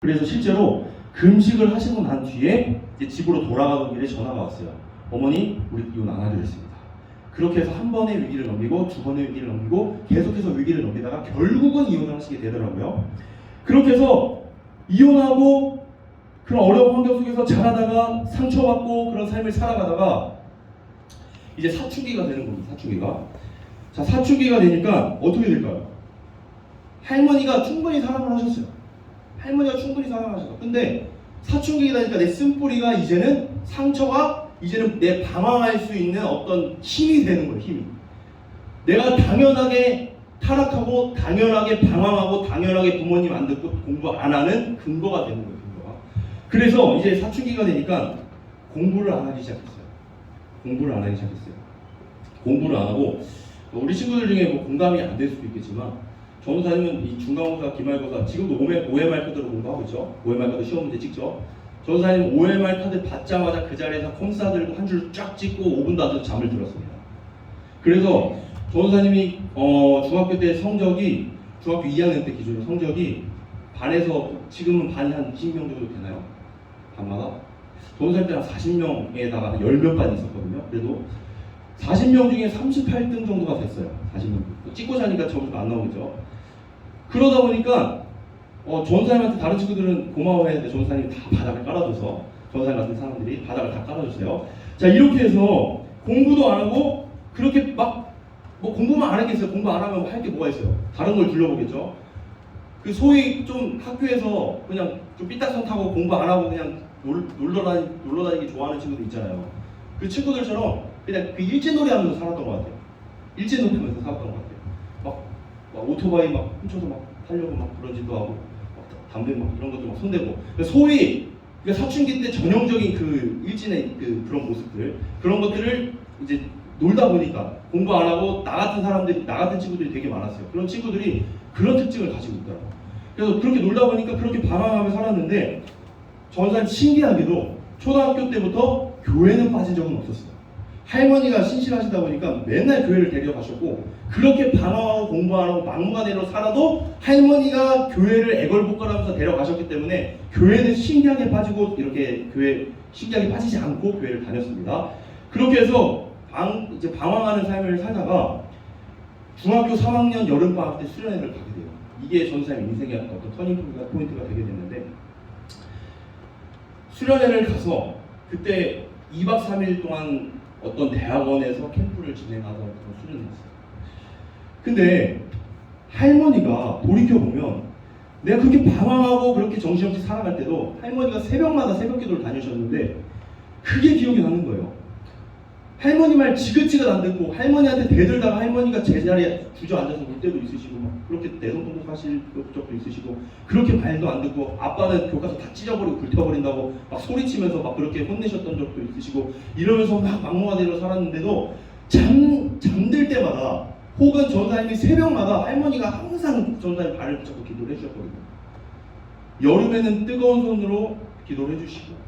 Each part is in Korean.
그래서 실제로 금식을 하시고 난 뒤에 이제 집으로 돌아가는 길에 전화가 왔어요. 어머니, 우리 이혼 안 하기로 했습니다. 그렇게 해서 한 번의 위기를 넘기고 두 번의 위기를 넘기고 계속해서 위기를 넘기다가 결국은 이혼을 하시게 되더라고요. 그렇게 해서 이혼하고 그런 어려운 환경 속에서 자라다가 상처받고 그런 삶을 살아가다가 이제 사춘기가 되는 겁니다. 사춘기가. 자, 사춘기가 되니까 어떻게 될까요? 할머니가 충분히 사랑을 하셨어요. 할머니가 충분히 사랑하셨어. 근데 사춘기가 되니까 내 쓴뿌리가 이제는 상처가 이제는 내 방황할 수 있는 어떤 힘이 되는 거예요. 힘이. 내가 당연하게 타락하고 당연하게 방황하고 당연하게 부모님 안 듣고 공부 안 하는 근거가 되는 거예요. 근거가. 그래서 이제 사춘기가 되니까 공부를 안 하기 시작했어요. 공부를 안 하기 시작했어요. 공부를 안 하고 우리 친구들 중에 뭐 공감이 안 될 수도 있겠지만 전도사님은 이 중간고사, 기말고사 지금도 OMR 카드로 공부하고 있죠. OMR 카드 시험 문제 찍죠. 전도사님 OMR 카드 받자마자 그 자리에서 컴싸 들고 한 줄 쫙 찍고 5분도 안 돼서 잠을 들었습니다. 그래서 전도사님이 중학교 때 성적이 중학교 2학년 때 기준으로 성적이 반에서 지금은 반이 한 20명 정도 되나요? 반마다? 전도사님 때는 40명에다가 10몇 반이 있었거든요. 그래도 40명 중에 38등 정도가 됐어요. 40명. 찍고 자니까 점수가 안 나오겠죠. 그러다 보니까 전사님한테 다른 친구들은 고마워했는데 전사님이 다 바닥을 깔아줘서 전사님 같은 사람들이 바닥을 다 깔아주세요. 자, 이렇게 해서 공부도 안 하고 그렇게 막 뭐 공부만 안 하겠어요. 공부 안 하면 할 게 뭐가 있어요? 다른 걸 둘러보겠죠. 그 소위 좀 학교에서 그냥 좀 삐딱선 타고 공부 안 하고 그냥 놀러 다니기 좋아하는 친구들 있잖아요. 그 친구들처럼 그냥 그 일제놀이 하면서 살았던 것 같아요. 일제놀이 하면서 살았던 것 같아요. 막 오토바이 막 훔쳐서 막 타려고 막 그런 짓도 하고 막 담배 막 이런 것도 막 손대고 소위 사춘기 때 전형적인 그 일진의 그런 모습들 그런 것들을 이제 놀다 보니까 공부 안 하고 나 같은 사람들이 나 같은 친구들이 되게 많았어요. 그런 친구들이 그런 특징을 가지고 있더라고요. 그래서 그렇게 놀다 보니까 그렇게 방황하며 살았는데 전사님 신기하게도 초등학교 때부터 교회는 빠진 적은 없었어요. 할머니가 신실하시다 보니까 맨날 교회를 데려가셨고 그렇게 방황하고 공부 안 하고 막무가내로 살아도 할머니가 교회를 애걸복걸하면서 데려가셨기 때문에 교회는 신기하게 빠지고 이렇게 교회 신기하게 빠지지 않고 교회를 다녔습니다. 그렇게 해서 이제 방황하는 삶을 살다가 중학교 3학년 여름방학 때 수련회를 가게 돼요. 이게 전사님 인생의 어떤 터닝 포인트가 되게 됐는데 수련회를 가서 그때 2박 3일 동안 어떤 대학원에서 캠프를 진행하던 그런 수련회였어요. 근데 할머니가 돌이켜보면 내가 그렇게 방황하고 그렇게 정신없이 살아갈 때도 할머니가 새벽마다 새벽기도를 다니셨는데 그게 기억이 나는 거예요. 할머니 말 지긋지긋 안 듣고 할머니한테 대들다가 할머니가 제자리에 주저앉아서 울 때도 있으시고 막 그렇게 내성동도 사실 적도 있으시고 그렇게 말도 안 듣고 아빠는 교과서 다 찢어버리고 불태워버린다고 막 소리치면서 막 그렇게 혼내셨던 적도 있으시고 이러면서 막 막무가내로 살았는데도 잠들 때마다 혹은 전사님이 새벽마다 할머니가 항상 전사님 발을 붙잡고 기도를 해주셨거든요. 여름에는 뜨거운 손으로 기도를 해주시고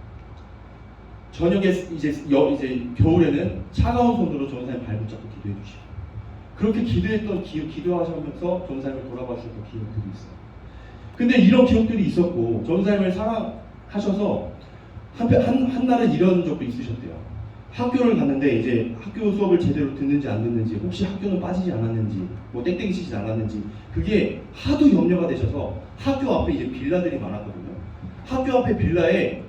저녁에 이제 겨울에는 차가운 손으로 전사님 발 붙잡고 기도해 주시고 그렇게 기도했던 기도하시면서 전사님을 돌아봐 주셨던 기억들이 있어요. 근데 이런 기억들이 있었고 전사님을 사랑하셔서 한 날은 이런 적도 있으셨대요. 학교를 갔는데 이제 학교 수업을 제대로 듣는지 안 듣는지 혹시 학교는 빠지지 않았는지 뭐 땡땡이 치지 않았는지 그게 하도 염려가 되셔서 학교 앞에 이제 빌라들이 많았거든요. 학교 앞에 빌라에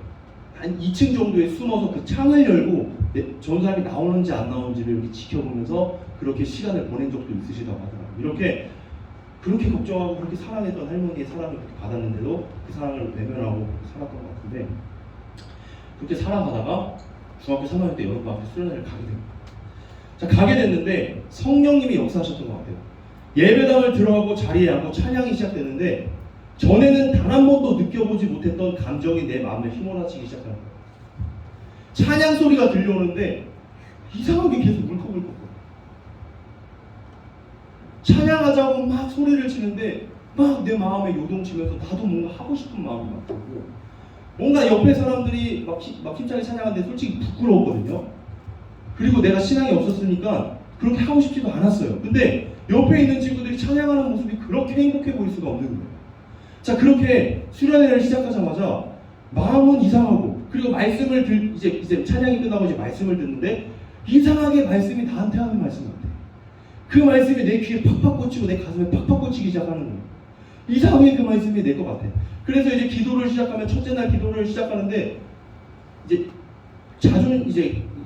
한 2층 정도에 숨어서 그 창을 열고 전사님이 나오는지 안 나오는지를 이렇게 지켜보면서 그렇게 시간을 보낸 적도 있으시다고 하더라고요. 그렇게 걱정하고 그렇게 사랑했던 할머니의 사랑을 그렇게 받았는데도 그 사랑을 외면하고 살았던 것 같은데 그렇게 살아가다가 중학교 3학년 때 여름방학에 수련회를 가게 됩니다. 자, 가게 됐는데 성령님이 역사하셨던 것 같아요. 예배당을 들어가고 자리에 앉고 찬양이 시작되는데 전에는 단 한 번도 느껴보지 못했던 감정이 내 마음에 휘몰아치기 시작하는 거예요. 찬양 소리가 들려오는데 이상하게 계속 울컥울컥 찬양하자고 막 소리를 치는데 막 내 마음에 요동치면서 나도 뭔가 하고 싶은 마음이 막 들고 뭔가 옆에 사람들이 막 힘차게 찬양하는데 솔직히 부끄러웠거든요. 그리고 내가 신앙이 없었으니까 그렇게 하고 싶지도 않았어요. 근데 옆에 있는 친구들이 찬양하는 모습이 그렇게 행복해 보일 수가 없는 거예요. 자, 그렇게 수련회를 시작하자마자 마음은 이상하고, 그리고 말씀을 이제 찬양이 끝나고 이제 말씀을 듣는데 이상하게 말씀이 나한테 하는 말씀 같아. 그 말씀이 내 귀에 팍팍 꽂히고 내 가슴에 팍팍 꽂히기 시작하는 거예요. 이상하게 그 말씀이 내 것 같아. 그래서 이제 기도를 시작하면, 첫째 날 기도를 시작하는데 이제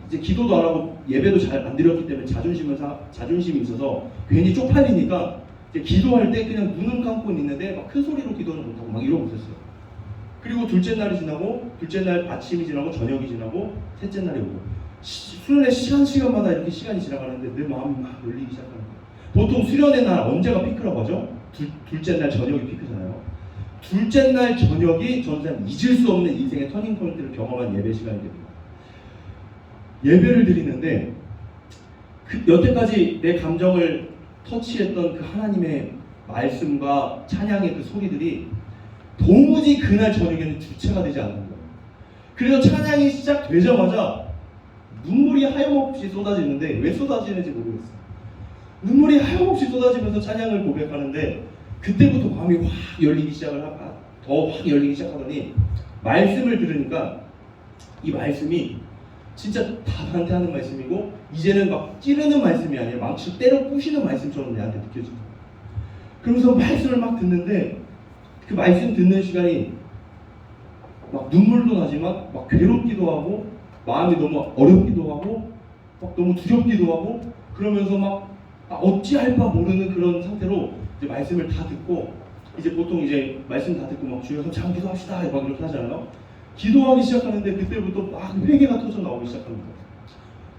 이제 기도도 안 하고 예배도 잘 안 드렸기 때문에 자존심이 있어서 괜히 쪽팔리니까 이제 기도할 때 그냥 눈을 감고 있는데 막 큰 소리로 기도는 못하고 막 이러고 있었어요. 그리고 둘째 날이 지나고, 둘째 날 아침이 지나고 저녁이 지나고 셋째 날이 오고, 수련회 시간마다 이렇게 시간이 지나가는데 내 마음이 막 열리기 시작하는 거예요. 보통 수련회 날 언제가 피크라고 하죠? 둘째 날 저녁이 피크잖아요. 둘째 날 저녁이 저는 잊을 수 없는 인생의 터닝 포인트를 경험한 예배 시간이 됩니다. 예배를 드리는데 여태까지 내 감정을 터치했던 그 하나님의 말씀과 찬양의 그 소리들이 도무지 그날 저녁에는 주체가 되지 않는 거예요. 그래서 찬양이 시작되자마자 눈물이 하염없이 쏟아지는데 왜 쏟아지는지 모르겠어요. 눈물이 하염없이 쏟아지면서 찬양을 고백하는데 그때부터 마음이 확 열리기 더 확 열리기 시작하더니 말씀을 들으니까 이 말씀이 진짜 답한테 하는 말씀이고, 이제는 막 찌르는 말씀이 아니라 망치 때려 부시는 말씀처럼 내한테 느껴져요. 그러면서 말씀을 막 듣는데 그 말씀 듣는 시간이 막 눈물도 나지만 막 괴롭기도 하고 마음이 너무 어렵기도 하고 막 너무 두렵기도 하고, 그러면서 막 어찌할 바 모르는 그런 상태로 이제 말씀을 다 듣고, 이제 보통 이제 말씀 다 듣고 막 주여서 참 기도합시다 막 이렇게 하잖아요. 기도하기 시작하는데 그때부터 막 회개가 터져 나오기 시작합니다.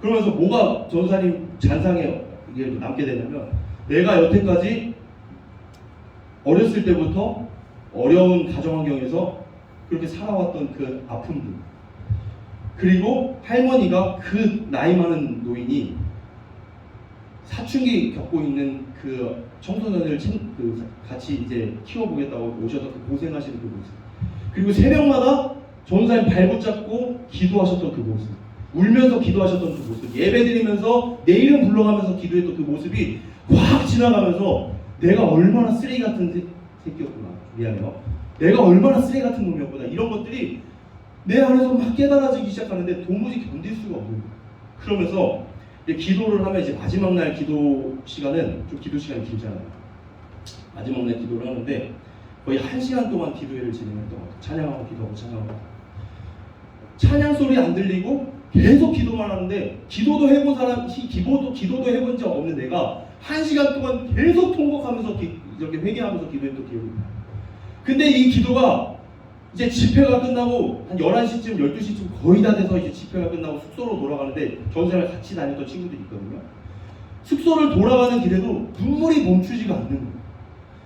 그러면서 뭐가 전사님 잔상에 남게 되냐면, 내가 여태까지 어렸을 때부터 어려운 가정 환경에서 그렇게 살아왔던 그 아픔들, 그리고 할머니가 그 나이 많은 노인이 사춘기 겪고 있는 그 청소년을 같이 이제 키워보겠다고 오셔서 그 고생하시는 그 모습, 그리고 새벽마다 전사님 발붙잡고 기도하셨던 그 모습, 울면서 기도하셨던 그 모습, 예배드리면서 내 이름 불러가면서 기도했던 그 모습이 확 지나가면서 내가 얼마나 쓰레기 같은 새끼였구나, 미안해요, 내가 얼마나 쓰레기 같은 놈이었구나, 이런 것들이 내 안에서 막 깨달아지기 시작하는데 도무지 견딜 수가 없는 거예요. 그러면서 이제 기도를 하면 이제 마지막 날 기도 시간은 좀 기도 시간이 길잖아요. 마지막 날 기도를 하는데 거의 1시간 동안 기도회를 진행했던 것 같아요. 찬양하고 기도하고 찬양하고. 찬양 소리 안 들리고 계속 기도만 하는데, 기도도 해본 적 없는 내가 1시간 동안 계속 통곡하면서 이렇게 회개하면서 기도했던 기억이 나요. 근데 이 기도가 이제 집회가 끝나고 한 11시쯤 12시쯤 거의 다 돼서 이제 집회가 끝나고 숙소로 돌아가는데, 전사를 같이 다녔던 친구들이 있거든요. 숙소를 돌아가는 길에도 눈물이 멈추지가 않는 거예요.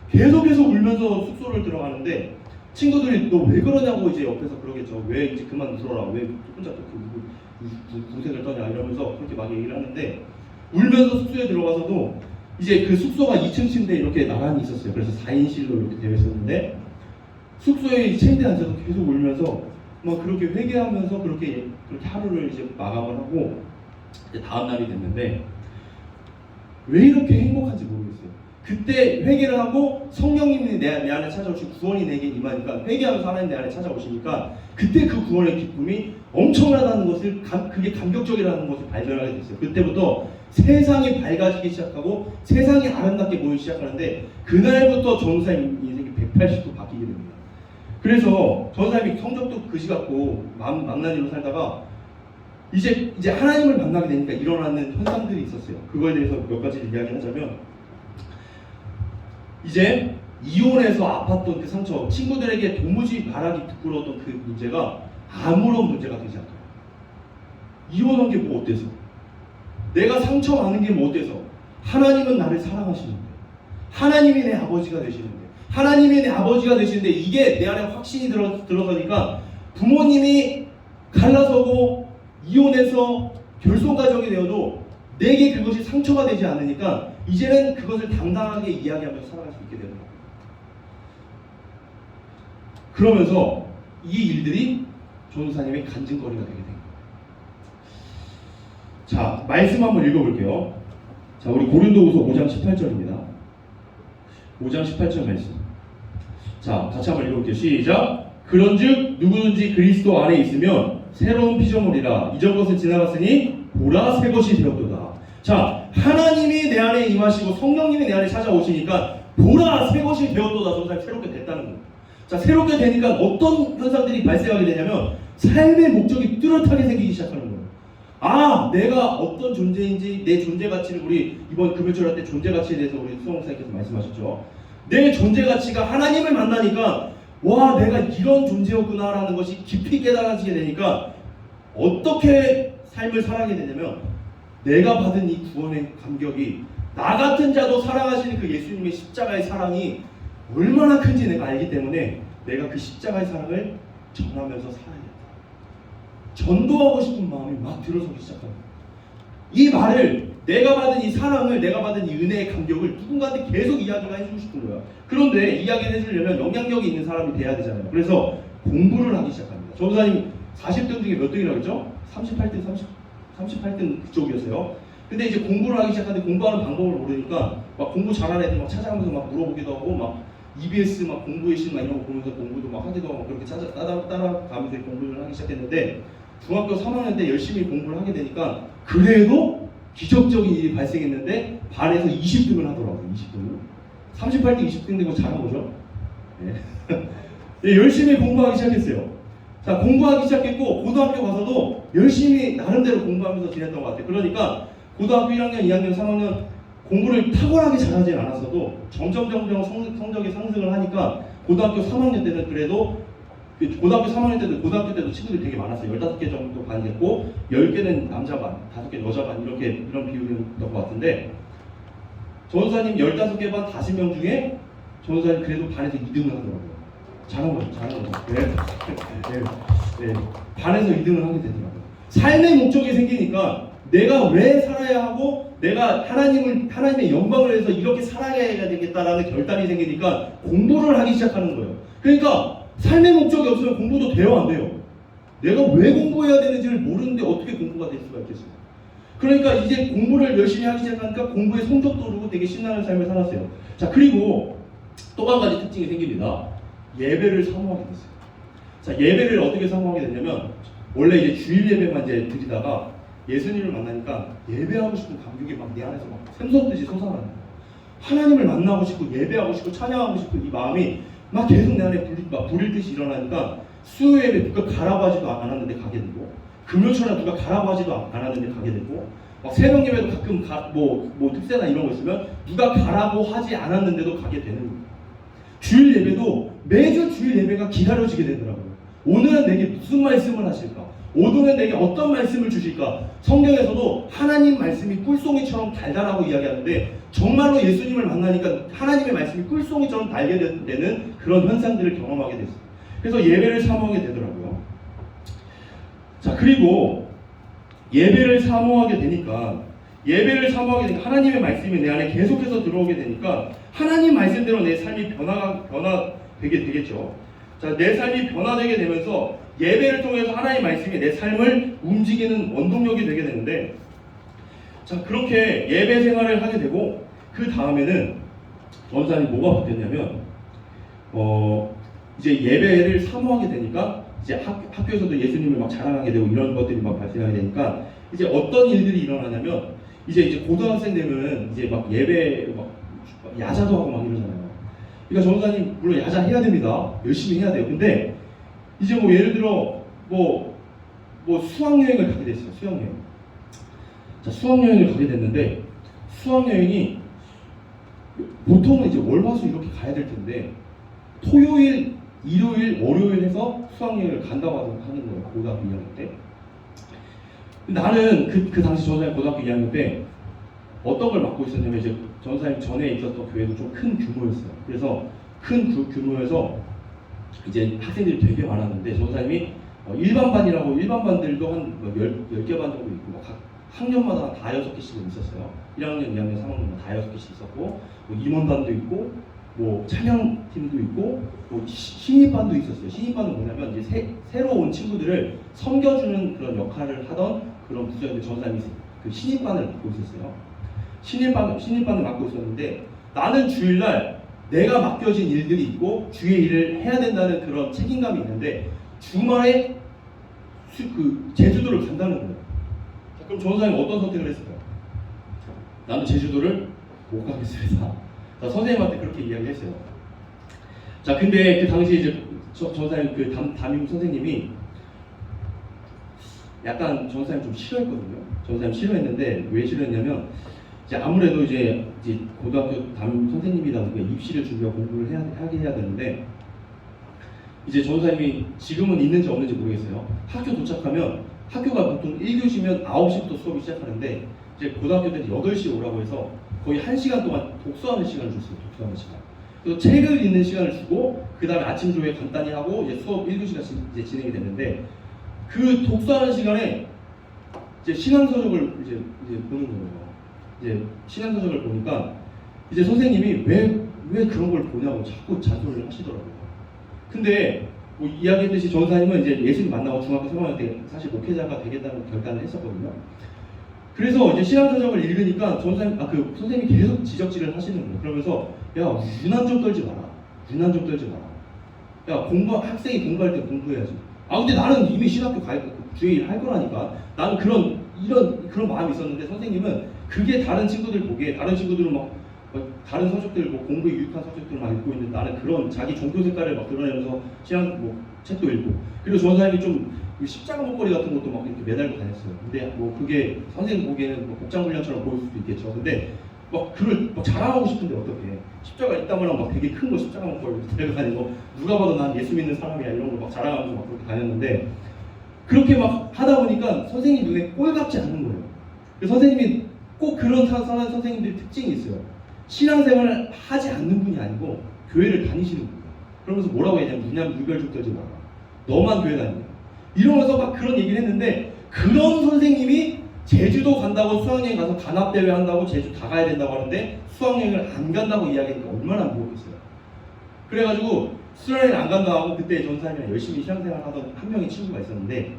계속해서 울면서 숙소를 들어가는데 친구들이 너 왜 그러냐고 이제 옆에서 그러겠죠. 왜 이제 그만 울어라, 왜 혼자 또 고생을 떠냐 이러면서 그렇게 막 얘기를 하는데, 울면서 숙소에 들어가서도 이제 그 숙소가 2층 침대 이렇게 나란히 있었어요. 그래서 4인실로 이렇게 되어 있었는데 숙소에 침대에 앉아서 계속 울면서 막 그렇게 회개하면서 그렇게 하루를 이제 마감을 하고, 이제 다음 날이 됐는데 왜 이렇게 행복한지 모르겠어요. 그때 회개를 하고 성령님이 내 안에 찾아오시고 구원이 내게 임하니까, 회개하면서 하나님 내 안에 찾아오시니까 그때 그 구원의 기쁨이 엄청나다는 것을, 그게 감격적이라는 것을 발견하게 됐어요. 그때부터 세상이 밝아지기 시작하고 세상이 아름답게 보이기 시작하는데, 그날부터 전사님 인생이 180도 바뀌게 됩니다. 그래서 전사님이 성적도 그지 같고 망나니로 살다가 이제 하나님을 만나게 되니까 일어나는 현상들이 있었어요. 그거에 대해서 몇 가지를 이야기하자면, 이제 이혼해서 아팠던 그 상처, 친구들에게 도무지 말하기 부끄러웠던 그 문제가 아무런 문제가 되지 않아요. 이혼한 게 뭐 어때서? 내가 상처받는 게 뭐 어때서? 하나님은 나를 사랑하시는데, 하나님이 내 아버지가 되시는데, 하나님이 내 아버지가 되시는데, 이게 내 안에 확신이 들어서니까 부모님이 갈라서고 이혼해서 결손가정이 되어도 내게 그것이 상처가 되지 않으니까 이제는 그것을 당당하게 이야기하면서 살아갈 수 있게 되는 거예요. 그러면서 이 일들이 전도사님의 간증거리가 되게 된 거예요. 자, 말씀 한번 읽어볼게요. 자, 우리 고린도후서 5장 18절입니다. 5장 18절 말씀. 자, 같이 한번 읽어볼게요. 시작. 그런즉 누구든지 그리스도 안에 있으면 새로운 피조물이라 이전 것은 지나갔으니 보라 새 것이 되었도다. 자, 하나님이 내 안에 임하시고 성령님이 내 안에 찾아오시니까 보라 새 것이 되었도다. 정말 새롭게 됐다는 거예요. 자, 새롭게 되니까 어떤 현상들이 발생하게 되냐면 삶의 목적이 뚜렷하게 생기기 시작하는 거예요. 아, 내가 어떤 존재인지 내 존재 가치를 우리 이번 금요일 할 때 존재 가치에 대해서 우리 수영 목사님께서 말씀하셨죠. 내 존재 가치가 하나님을 만나니까 와, 내가 이런 존재였구나라는 것이 깊이 깨달아지게 되니까 어떻게 삶을 살아가게 되냐면 내가 받은 이 구원의 감격이 나 같은 자도 사랑하시는 그 예수님의 십자가의 사랑이 얼마나 큰지 내가 알기 때문에 내가 그 십자가의 사랑을 전하면서 살아야겠다. 전도하고 싶은 마음이 막 들어서기 시작합니다. 이 말을 내가 받은 이 사랑을 내가 받은 이 은혜의 감격을 누군가한테 계속 이야기가 해주고 싶은 거야. 그런데 이야기를 해주려면 영향력이 있는 사람이 돼야 되잖아요. 그래서 공부를 하기 시작합니다. 전도사님 40등 중에 몇 등이라고 했죠? 38등, 38등 그쪽이었어요. 근데 이제 공부를 하기 시작하는데 공부하는 방법을 모르니까 막 공부 잘하는 애들 막 찾아가면서 막 물어보기도 하고 막 EBS 막 공부의 신 막 이런 거 보면서 공부도 막 하기도 하고 그렇게 따라가면서 공부를 하기 시작했는데 중학교 3학년 때 열심히 공부를 하게 되니까 그래도 기적적인 일이 발생했는데 반에서 20등을 하더라고요. 20등을 38등 20등 되고 잘한 거죠. 네. 네, 열심히 공부하기 시작했어요. 자, 공부하기 시작했고 고등학교 가서도 열심히 나름대로 공부하면서 지냈던 것 같아요. 그러니까 고등학교 1학년, 2학년, 3학년 공부를 탁월하게 잘하진 않았어도 점점 성적이 상승을 하니까 고등학교 3학년 때는 그래도 고등학교 3학년 때도 고등학교 때도 친구들이 되게 많았어요. 15개 정도 반이 됐고 10개는 남자 반, 5개 여자 반 이런 비율이었던 것 같은데 전도사님 15개 반 50명 중에 전도사님 그래도 반에서 2등을 하더라고요. 잘한 거죠. 네. 반에서 2등을 하게 되더라고요. 삶의 목적이 생기니까 내가 왜 살아야 하고 내가 하나님의 영광을 위해서 이렇게 살아가야 되겠다라는 결단이 생기니까 공부를 하기 시작하는 거예요. 그러니까 삶의 목적이 없으면 공부도 돼요, 안 돼요? 내가 왜 공부해야 되는지를 모르는데 어떻게 공부가 될 수가 있겠어요? 그러니까 이제 공부를 열심히 하기 시작하니까 공부의 성적도 오르고 되게 신나는 삶을 살았어요. 자, 그리고 또 한 가지 특징이 생깁니다. 예배를 사모하게 됐어요. 자, 예배를 어떻게 사모하게 됐냐면 원래 이제 주일 예배만 이제 드리다가 예수님을 만나니까 예배하고 싶은 감격이 막 내 안에서 막 샘솟듯이 솟아나는 거예요. 하나님을 만나고 싶고 예배하고 싶고 찬양하고 싶은 이 마음이 막 계속 내 안에 불일 듯이 일어나니까 수요 예배 누가 가라고 하지도 않았는데 가게 되고 금요철에 누가 가라고 하지도 않았는데 가게 되고 막 새벽 예배도 가끔 뭐 특세나 이런 거 있으면 누가 가라고 하지 않았는데도 가게 되는 거예요. 주일 예배도 매주 주일 예배가 기다려지게 되더라고요. 오늘은 내게 무슨 말씀을 하실까? 오늘은 내게 어떤 말씀을 주실까? 성경에서도 하나님 말씀이 꿀송이처럼 달달하고 이야기하는데 정말로 예수님을 만나니까 하나님의 말씀이 꿀송이처럼 달게 되는 그런 현상들을 경험하게 됐어요. 그래서 예배를 사모하게 되더라고요. 자, 그리고 예배를 사모하게 되니까 하나님의 말씀이 내 안에 계속해서 들어오게 되니까 하나님 말씀대로 내 삶이 변화되게 되겠죠. 자, 내 삶이 변화되게 되면서 예배를 통해서 하나님의 말씀이 내 삶을 움직이는 원동력이 되게 되는데, 자, 그렇게 예배 생활을 하게 되고 그 다음에는 전도사님 뭐가 바뀌었냐면 이제 예배를 사모하게 되니까 이제 학교에서도 예수님을 막 자랑하게 되고 이런 것들이 막 발생하게 되니까 이제 어떤 일들이 일어나냐면 이제 고등학생 되면 이제 막 예배 막 야자도 하고 막 이러잖아요. 그러니까 전도사님 물론 야자 해야 됩니다. 열심히 해야 돼요. 근데 이제 뭐 예를 들어 뭐 수학여행을 가게 됐어요. 수학여행. 자, 수학여행을 가게 됐는데 수학여행이 보통은 이제 월화수 이렇게 가야 될 텐데 토요일, 일요일, 월요일 해서 수학여행을 간다고 하는 거예요. 고등학교 2학년 때. 나는 그 당시 전도사님 고등학교 2학년 때 어떤 걸 맡고 있었냐면 이제 전도사님 전에 있었던 교회도 좀 큰 규모였어요. 그래서 큰 규모여서 이제 학생들이 되게 많았는데 전도사님이 일반 반들도 한 10개 반 정도 있고 각 학년마다 다 6개씩은 있었어요. 1학년, 2학년, 3학년 다 6개씩 있었고 뭐 임원반도 있고 뭐 찬양팀도 있고 뭐 신입반도 있었어요. 신입반은 뭐냐면 이제 새로 온 친구들을 섬겨주는 그런 역할을 하던 그런 부서였는데 전도사님이 그 신입반을 맡고 있었어요. 신입반을 맡고 있었는데 나는 주일날 내가 맡겨진 일들이 있고 주의 일을 해야 된다는 그런 책임감이 있는데 주말에 제주도를 간다는 거예요. 자, 그럼 전사님은 어떤 선택을 했을까요? 나는 제주도를 못 가겠습니다. 자, 선생님한테 그렇게 이야기했어요. 자, 근데 그 당시 이제 전사님 그 담임 선생님이 약간 전사님 좀 싫어했거든요. 전사님 싫어했는데 왜 싫어했냐면 이제 아무래도 이제 고등학교 담임 선생님이다 보니까 입시를 준비하고 공부를 해야 되는데 이제 전사님이 지금은 있는지 없는지 모르겠어요. 학교 도착하면 학교가 보통 1교시면 9시부터 수업이 시작하는데 이제 고등학교 때는 8시에 오라고 해서 거의 1시간 동안 독서하는 시간을 줬어요. 독서하는 시간. 그래서 책을 읽는 시간을 주고 그 다음에 아침 조회 간단히 하고 이제 수업 1교시가 이제 진행이 됐는데 그 독서하는 시간에 이제 신앙서적을 이제 보는 거예요. 이제 신앙서적을 보니까 이제 선생님이 왜 그런 걸 보냐고 자꾸 잔소리를 하시더라고요. 근데 뭐 이야기했듯이 전사님은 이제 예수님 만나고 중학교 3학년 때 사실 목회자가 되겠다는 결단을 했었거든요. 그래서 이제 신앙서적을 읽으니까 그 선생님이 계속 지적질을 하시는 거예요. 그러면서 야 유난 좀 떨지 마라. 유난 좀 떨지 마라. 야 학생이 공부할 때 공부해야지. 근데 나는 이미 신학교 주의 일 할 거라니까. 나는 그런 마음이 있었는데 선생님은 그게 다른 친구들 보기에 다른 친구들은 막 다른 서적들 뭐 공부에 유익한 서적들을 막 읽고 있는데 나는 그런 자기 종교 색깔을 막 드러내면서 신앙 뭐 책도 읽고 그리고 전사님이 좀 십자가 목걸이 같은 것도 막 이렇게 매달고 다녔어요. 근데 뭐 그게 선생님 보기에는 뭐 복장훈련처럼 보일 수도 있겠죠. 근데 막 그걸 막 자랑하고 싶은데 어떻게 십자가 있다면 막 되게 큰 거 십자가 목걸이 들고 다니고 누가 봐도 난 예수 믿는 사람이야 이런 걸 막 자랑하면서 막 그렇게 다녔는데 그렇게 막 하다 보니까 선생님 눈에 꼴 같지 않은 거예요. 그래서 선생님이 꼭 그런 선생님들의 특징이 있어요. 신앙생활을 하지 않는 분이 아니고 교회를 다니시는 분이에요. 그러면서 뭐라고 했냐면 무별 좀 떨지 마라. 너만 교회 다니냐. 이러면서 막 그런 얘기를 했는데 그런 선생님이 제주도 간다고 수학여행 가서 단합대회 한다고 제주 다 가야 된다고 하는데 수학여행을 안 간다고 이야기하니까 얼마나 무겁겠어요. 그래가지고 수련회를 안 간다고 하고 그때 전사님이랑 열심히 신앙생활 하던 한 명의 친구가 있었는데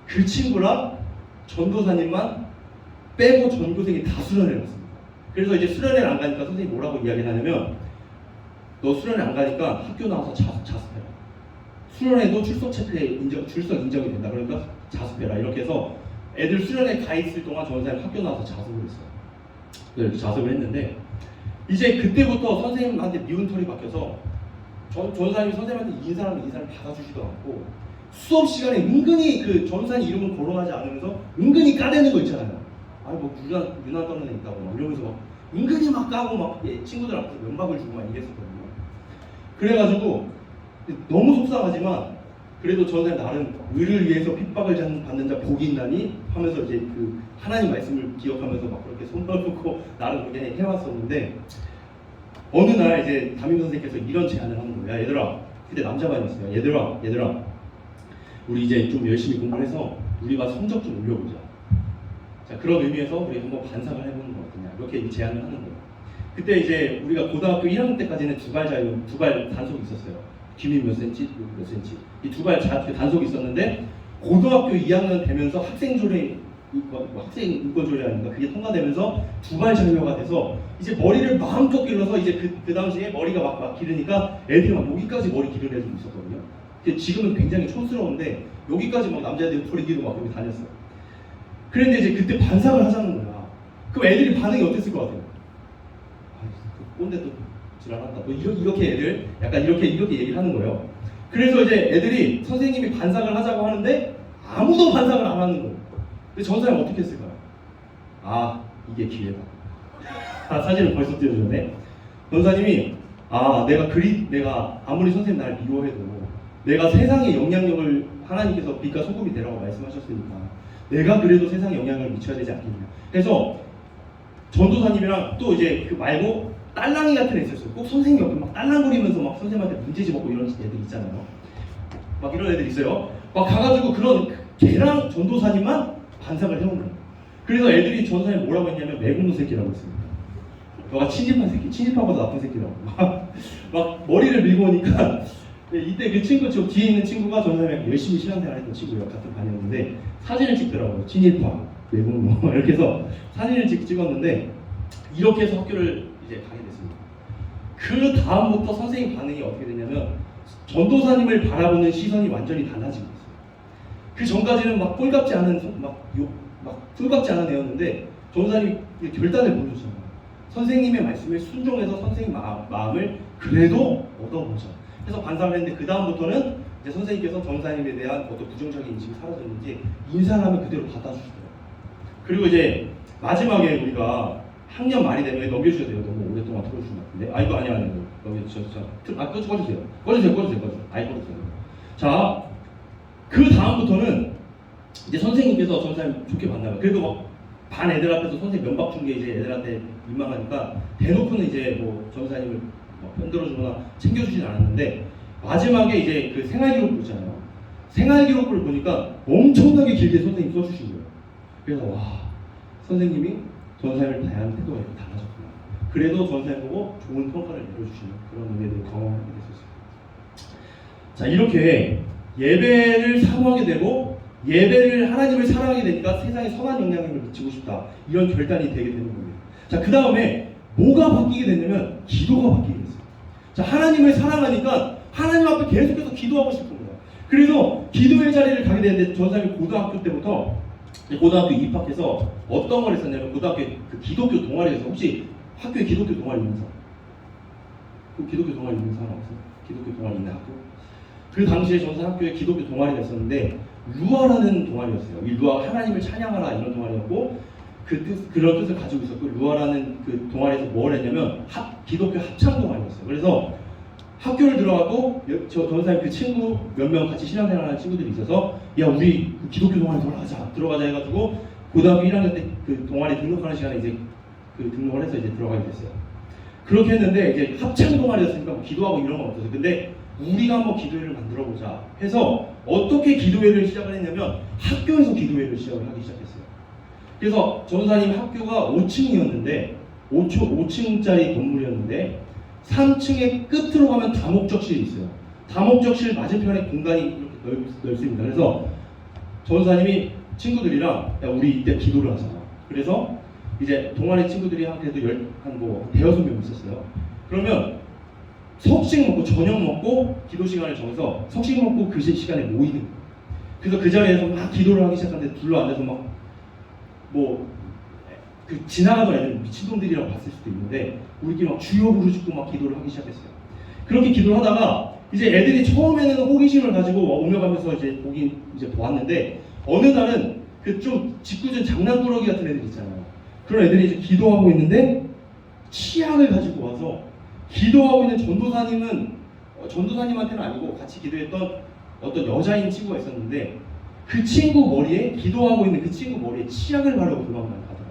그 친구랑 전도사님만 빼고 전교생이 다 수련회를 갔습니다. 그래서 이제 수련회를 안 가니까 선생님이 뭐라고 이야기를 하냐면 너 수련회 안 가니까 학교 나와서 자습해라. 수련회도 출석 인정이 된다. 그러니까 자습해라. 이렇게 해서 애들 수련회 가 있을 동안 전사님 학교 나와서 자습을 했어요. 그래서 자습을 했는데 이제 그때부터 선생님한테 미운 털이 박혀서 전사님이 선생님한테 인사를 받아주지도 않고 수업 시간에 은근히 그 전사님 이름을 거론하지 않으면서 은근히 까대는 거 있잖아요. 뭐 유난 떠는 애 있다고 막 이러면서 막 은근히 막 까고 막 친구들 앞에서 면박을 주고 막 이랬었거든요. 그래가지고 너무 속상하지만 그래도 저는 나름 의를 위해서 핍박을 받는 자 복이 있나니 하면서 이제 그 하나님 말씀을 기억하면서 막 그렇게 손 떨고 나름 그렇게 해왔었는데 어느 날 이제 담임 선생님께서 이런 제안을 하는 거예요. 야 얘들아, 그때 남자반이었어요. 얘들아 우리 이제 좀 열심히 공부를 해서 우리가 성적 좀 올려보자. 자, 그런 의미에서 우리 한번 반상을 해보는 거 어떠냐 이렇게 제안을 하는 거예요. 그때 이제 우리가 고등학교 1학년 때까지는 두 발 단속이 있었어요. 귀밑 몇 센치, 몇 센치 이 두 발 단속이 있었는데 고등학교 2학년 되면서 학생 인권 조례 아닌가 그게 통과되면서 두 발 자유화가 돼서 이제 머리를 마음껏 길러서 이제 그 당시에 머리가 막 기르니까 애들이 막 여기까지 머리 기르는 애들이 있었거든요. 지금은 굉장히 촌스러운데 여기까지 막 남자애들이 머리 기르고 막 그렇게 다녔어요. 그런데 이제 그때 반상을 하자는 거야. 그럼 애들이 반응이 어땠을 것 같아요? 그 꼰대 또 지랄한다. 또 이렇게 애들 약간 이렇게 얘기를 하는 거예요. 그래서 이제 애들이 선생님이 반상을 하자고 하는데 아무도 반상을 안 하는 거예요. 근데 전사님 어떻게 했을까요? 이게 기회다. 사진을 벌써 띄워주네. 전사님이 내가 아무리 선생님 날 미워해도 내가 세상에 영향력을 하나님께서 빛과 소금이 되라고 말씀하셨으니까 내가 그래도 세상에 영향을 미쳐야 되지 않겠냐. 그래서 전도사님이랑 또 이제 그 말고 딸랑이 같은 애 있었어요. 꼭 선생님 옆에 막 딸랑거리면서 막 선생님한테 문제집 먹고 이런 애들 있잖아요. 막 이런 애들 있어요. 막 가가지고 그런 걔랑 전도사님만 반상을 해온 거예요. 그래서 애들이 전도사님 뭐라고 했냐면 매국노 새끼라고 했습니다. 너가 친집한 새끼, 친집한보다 나쁜 새끼라고. 막 머리를 밀고 오니까 이때 그 친구 저 뒤에 있는 친구가 전도사님이 열심히 신앙생활했던 친구예요. 같은 반이었는데 사진을 찍더라고요. 친일파, 매국노 이렇게 해서 사진을 찍었는데 이렇게 해서 학교를 이제 가게 됐습니다. 그 다음부터 선생님 반응이 어떻게 되냐면 전도사님을 바라보는 시선이 완전히 달라진 거였어요. 그 전까지는 막 꼴같지 않은 막 꼴같지 않은 애였는데 전도사님이 결단을 보여주잖아요. 선생님의 말씀에 순종해서 선생님 마음을 그래도 얻어보자. 해서 반성을 했는데 그 다음부터는 이제 선생님께서 전도사님에 대한 어떤 부정적인 인식이 사라졌는지 인사를 하면 그대로 받아주시더라고요. 그리고 이제 마지막에 우리가 학년 말이 되면 넘겨주셔야 돼요. 너무 오랫동안 틀어주신 것 같은데. 아 이거 아니야. 넘겨주세요. 꺼주세요. 아이 꺼주세요. 자, 그 다음부터는 이제 선생님께서 전사님 좋게 만나요. 그래도 막 반 애들 앞에서 선생님 면박 준 게 이제 애들한테 민망하니까 대놓고는 이제 뭐 전사님을 편들어주거나 챙겨주진 않았는데 마지막에 이제 그 생활기록부 있잖아요. 생활기록부를 보니까 엄청나게 길게 선생님 써주신 거예요. 그래서 와, 선생님이 전사님을 대하는 태도가 이렇게 달라졌구나. 그래도 전사님 보고 좋은 평가를 내려주시는 그런 은혜를 경험하게 됐었어요. 자, 이렇게 예배를 사모하게 되고 예배를 하나님을 사랑하게 되니까 세상에 선한 영향력을 미치고 싶다. 이런 결단이 되게 되는 겁니다. 자, 그 다음에 뭐가 바뀌게 됐냐면 기도가 바뀌게 됐어요. 자, 하나님을 사랑하니까 하나님 앞에 계속해서 기도하고 싶은 거예요. 그래서 기도의 자리를 가게 되는데 전사님이 고등학교 때부터 고등학교 입학해서 어떤 걸 했었냐면 고등학교 그 기독교 동아리에서 혹시 학교에 기독교 동아리 있는 사람? 그 기독교 동아리 있는 사람 없어요? 기독교 동아리 있는 학교? 그 당시에 전사 학교에 기독교 동아리가 있었는데 루아라는 동아리였어요. 이 루아가 하나님을 찬양하라 이런 동아리였고 그런 뜻을 가지고 있었고 루아라는 그 동아리에서 뭘 했냐면 기독교 합창 동아리였어요. 그래서 학교를 들어가고 저 전사님 그 친구 몇 명 같이 신앙생활하는 친구들이 있어서 야 우리 그 기독교 동아리 들어가자 해가지고 고등학교 1학년 때 그 동아리 등록하는 시간에 이제 그 등록을 해서 이제 들어가게 됐어요. 그렇게 했는데 이제 합창 동아리였으니까 뭐 기도하고 이런 건 없었어요. 근데 우리가 한번 기도회를 만들어 보자 해서 어떻게 기도회를 시작을 했냐면 학교에서 기도회를 시작을 하기 시작했어요. 그래서 전사님 학교가 5층이었는데 5층짜리 건물이었는데 3층의 끝으로 가면 다목적실이 있어요. 다목적실 맞은편에 공간이 이렇게 넓습니다. 그래서 전사님이 친구들이랑 야 우리 이때 기도를 하자. 그래서 이제 동아리 친구들이 한테도 한 대여섯 명 있었어요. 그러면 석식 먹고 저녁 먹고 기도 시간을 정해서 석식 먹고 그 시간에 모이는 거예요. 그래서 그 자리에서 막 기도를 하기 시작하는데 둘러 앉아서 막 그 지나가던 애들 미친놈들이라고 봤을 수도 있는데 우리끼리 막 주여 부르짖고 막 기도를 하기 시작했어요. 그렇게 기도를 하다가 이제 애들이 처음에는 호기심을 가지고 오며 가면서 이제 보긴 이제 보았는데 어느 날은 그 좀 짓궂은 장난꾸러기 같은 애들 있잖아요. 그런 애들이 이제 기도하고 있는데 치약을 가지고 와서 기도하고 있는 전도사님한테는 아니고 같이 기도했던 어떤 여자인 친구가 있었는데 그 친구 머리에 기도하고 있는 그 친구 머리에 치약을 바르고 도망만 가더라고요.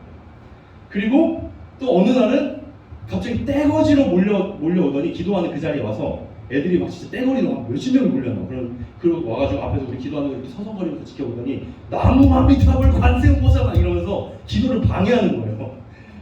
그리고 또 어느 날은 갑자기 떼거지로 몰려오더니 기도하는 그 자리에 와서 애들이 막 진짜 떼거리로 막 몇십 명이 몰려나. 그리고 와가지고 앞에서 우리 기도하는 거 이렇게 서성거리면서 지켜보더니 나무 아미타불 관세음보살 막 이러면서 기도를 방해하는 거예요.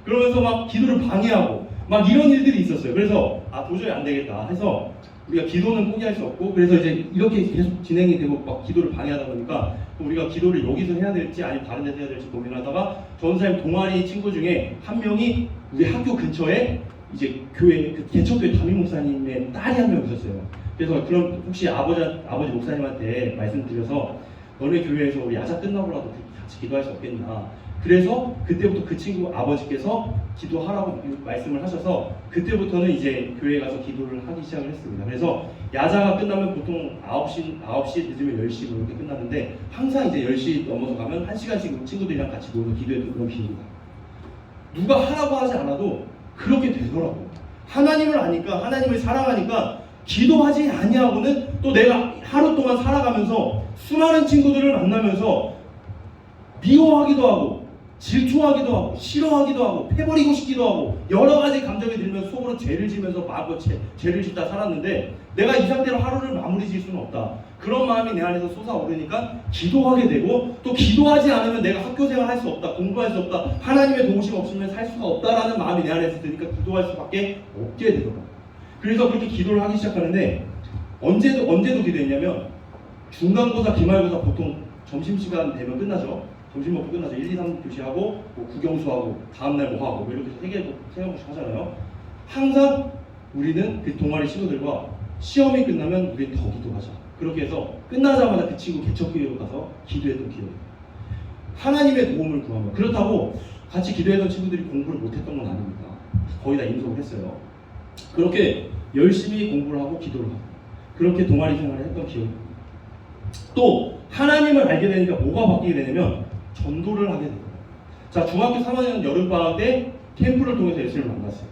그러면서 막 기도를 방해하고 막 이런 일들이 있었어요. 그래서 도저히 안 되겠다 해서 우리가 기도는 포기할 수 없고 그래서 이제 이렇게 계속 진행이 되고 막 기도를 방해하다 보니까 우리가 기도를 여기서 해야 될지 아니면 다른 데서 해야 될지 고민하다가 전사님 동아리 친구 중에 한 명이 우리 학교 근처에 이제 교회 그 개척교회 담임 목사님의 딸이 한 명 있었어요. 그래서 그럼 혹시 아버지 목사님한테 말씀드려서 너네 교회에서 우리 야자 끝나고라도 같이 기도할 수 없겠나. 그래서 그때부터 그 친구 아버지께서 기도하라고 말씀을 하셔서 그때부터는 이제 교회에 가서 기도를 하기 시작을 했습니다. 그래서 야자가 끝나면 보통 9시 늦으면 10시 이렇게 끝났는데 항상 이제 10시 넘어서 가면 1시간씩 친구들이랑 같이 모여서 기도했던 그런 기회입니다. 누가 하라고 하지 않아도 그렇게 되더라고요. 하나님을 아니까 하나님을 사랑하니까 기도하지 아니하고는 또 내가 하루 동안 살아가면서 수많은 친구들을 만나면서 미워하기도 하고 질투하기도 하고 싫어하기도 하고 패버리고 싶기도 하고 여러 가지 감정이 들면서 속으로 죄를 지면서 마구 죄를 짓다 살았는데 내가 이 상태로 하루를 마무리 지을 수는 없다. 그런 마음이 내 안에서 솟아오르니까 기도하게 되고 또 기도하지 않으면 내가 학교 생활 할 수 없다. 공부할 수 없다. 하나님의 도우심 없으면 살 수가 없다라는 마음이 내 안에서 드니까 기도할 수밖에 없게 되더라고요. 그래서 그렇게 기도를 하기 시작하는데 언제도 기도했냐면 중간고사, 기말고사 보통 점심시간 되면 끝나죠. 점심 먹고 끝나죠. 1, 2, 3 교시하고 뭐 국영수하고 다음날 뭐 하고 이렇게 세 개씩 하잖아요. 항상 우리는 그 동아리 친구들과 시험이 끝나면 우리는 더 기도하자. 그렇게 해서 끝나자마자 그 친구 개척교회로 가서 기도했던 기억이 나요. 하나님의 도움을 구하며. 그렇다고 같이 기도했던 친구들이 공부를 못했던 건 아닙니다. 거의 다 인정을 했어요. 그렇게 열심히 공부를 하고 기도를 하고 그렇게 동아리 생활을 했던 기억이 납니다. 또 하나님을 알게 되니까 뭐가 바뀌게 되냐면 전도를 하게 됩니다. 자, 중학교 3학년 여름방학 때 캠프를 통해서 예수님을 만났어요.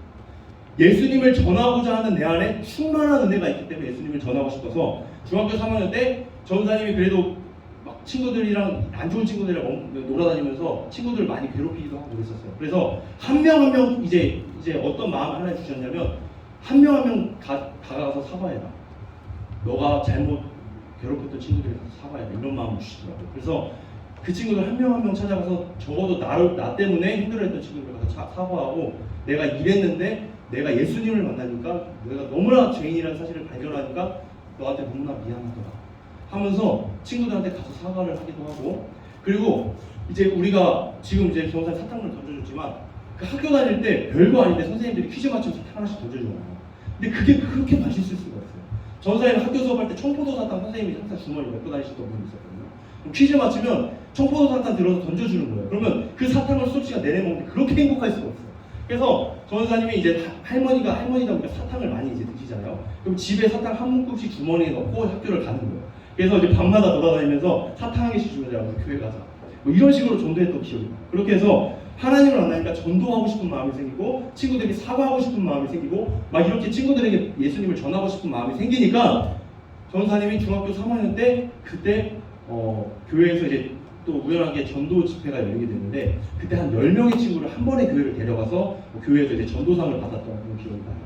예수님을 전하고자 하는 내 안에 충만한 은혜가 있기 때문에 예수님을 전하고 싶어서 중학교 3학년 때 전사님이 그래도 막 친구들이랑 안 좋은 친구들이랑 놀아다니면서 친구들을 많이 괴롭히기도 하고 그랬었어요. 그래서 한 명 한 명 이제 어떤 마음 하나 주셨냐면 한 명 한 명 다가가서 사과해라. 너가 잘못 괴롭혔던 친구들이 가서 사과해라. 이런 마음을 주시더라고요. 그래서 그 친구들 한 명 한 명 찾아가서 적어도 나 때문에 힘들어했던 친구들 가서 사과하고 내가 이랬는데 내가 예수님을 만나니까 내가 너무나 죄인이라는 사실을 발견하니까 너한테 너무나 미안하더라 하면서 친구들한테 가서 사과를 하기도 하고 그리고 이제 우리가 지금 이제 경산 사탕을 던져줬지만 그 학교 다닐 때 별거 아닌데 선생님들이 퀴즈 맞춰서 사탕 하나씩 던져주잖아요. 근데 그게 그렇게 맛있을 수가 있어요. 전사님 학교 수업할 때 청포도 사탕 선생님이 항상 주머니에 넣고 다니시던 분이 있었거든요. 퀴즈 맞추면 청포도 사탕 들어서 던져주는 거예요. 그러면 그 사탕을 수업 시간 내내 먹는데 그렇게 행복할 수가 없어요. 그래서 전사님이 이제 할머니다 보니까 사탕을 많이 이제 드시잖아요. 그럼 집에 사탕 한 묶음씩 주머니에 넣고 학교를 가는 거예요. 그래서 이제 밤마다 돌아다니면서 사탕 한 개씩 주면 내가 교회 가자. 뭐 이런 식으로 전도했던 기억이 나요. 그렇게 해서 하나님을 만나니까 전도하고 싶은 마음이 생기고 친구들에게 사과하고 싶은 마음이 생기고 막 이렇게 친구들에게 예수님을 전하고 싶은 마음이 생기니까 전사님이 중학교 3학년 때 그때 교회에서 이제 또 우연하게 전도 집회가 열리게 됐는데 그때 한 10명의 친구를 한 번에 교회를 데려가서 교회에서 이제 전도상을 받았던 그런 기억이 나요.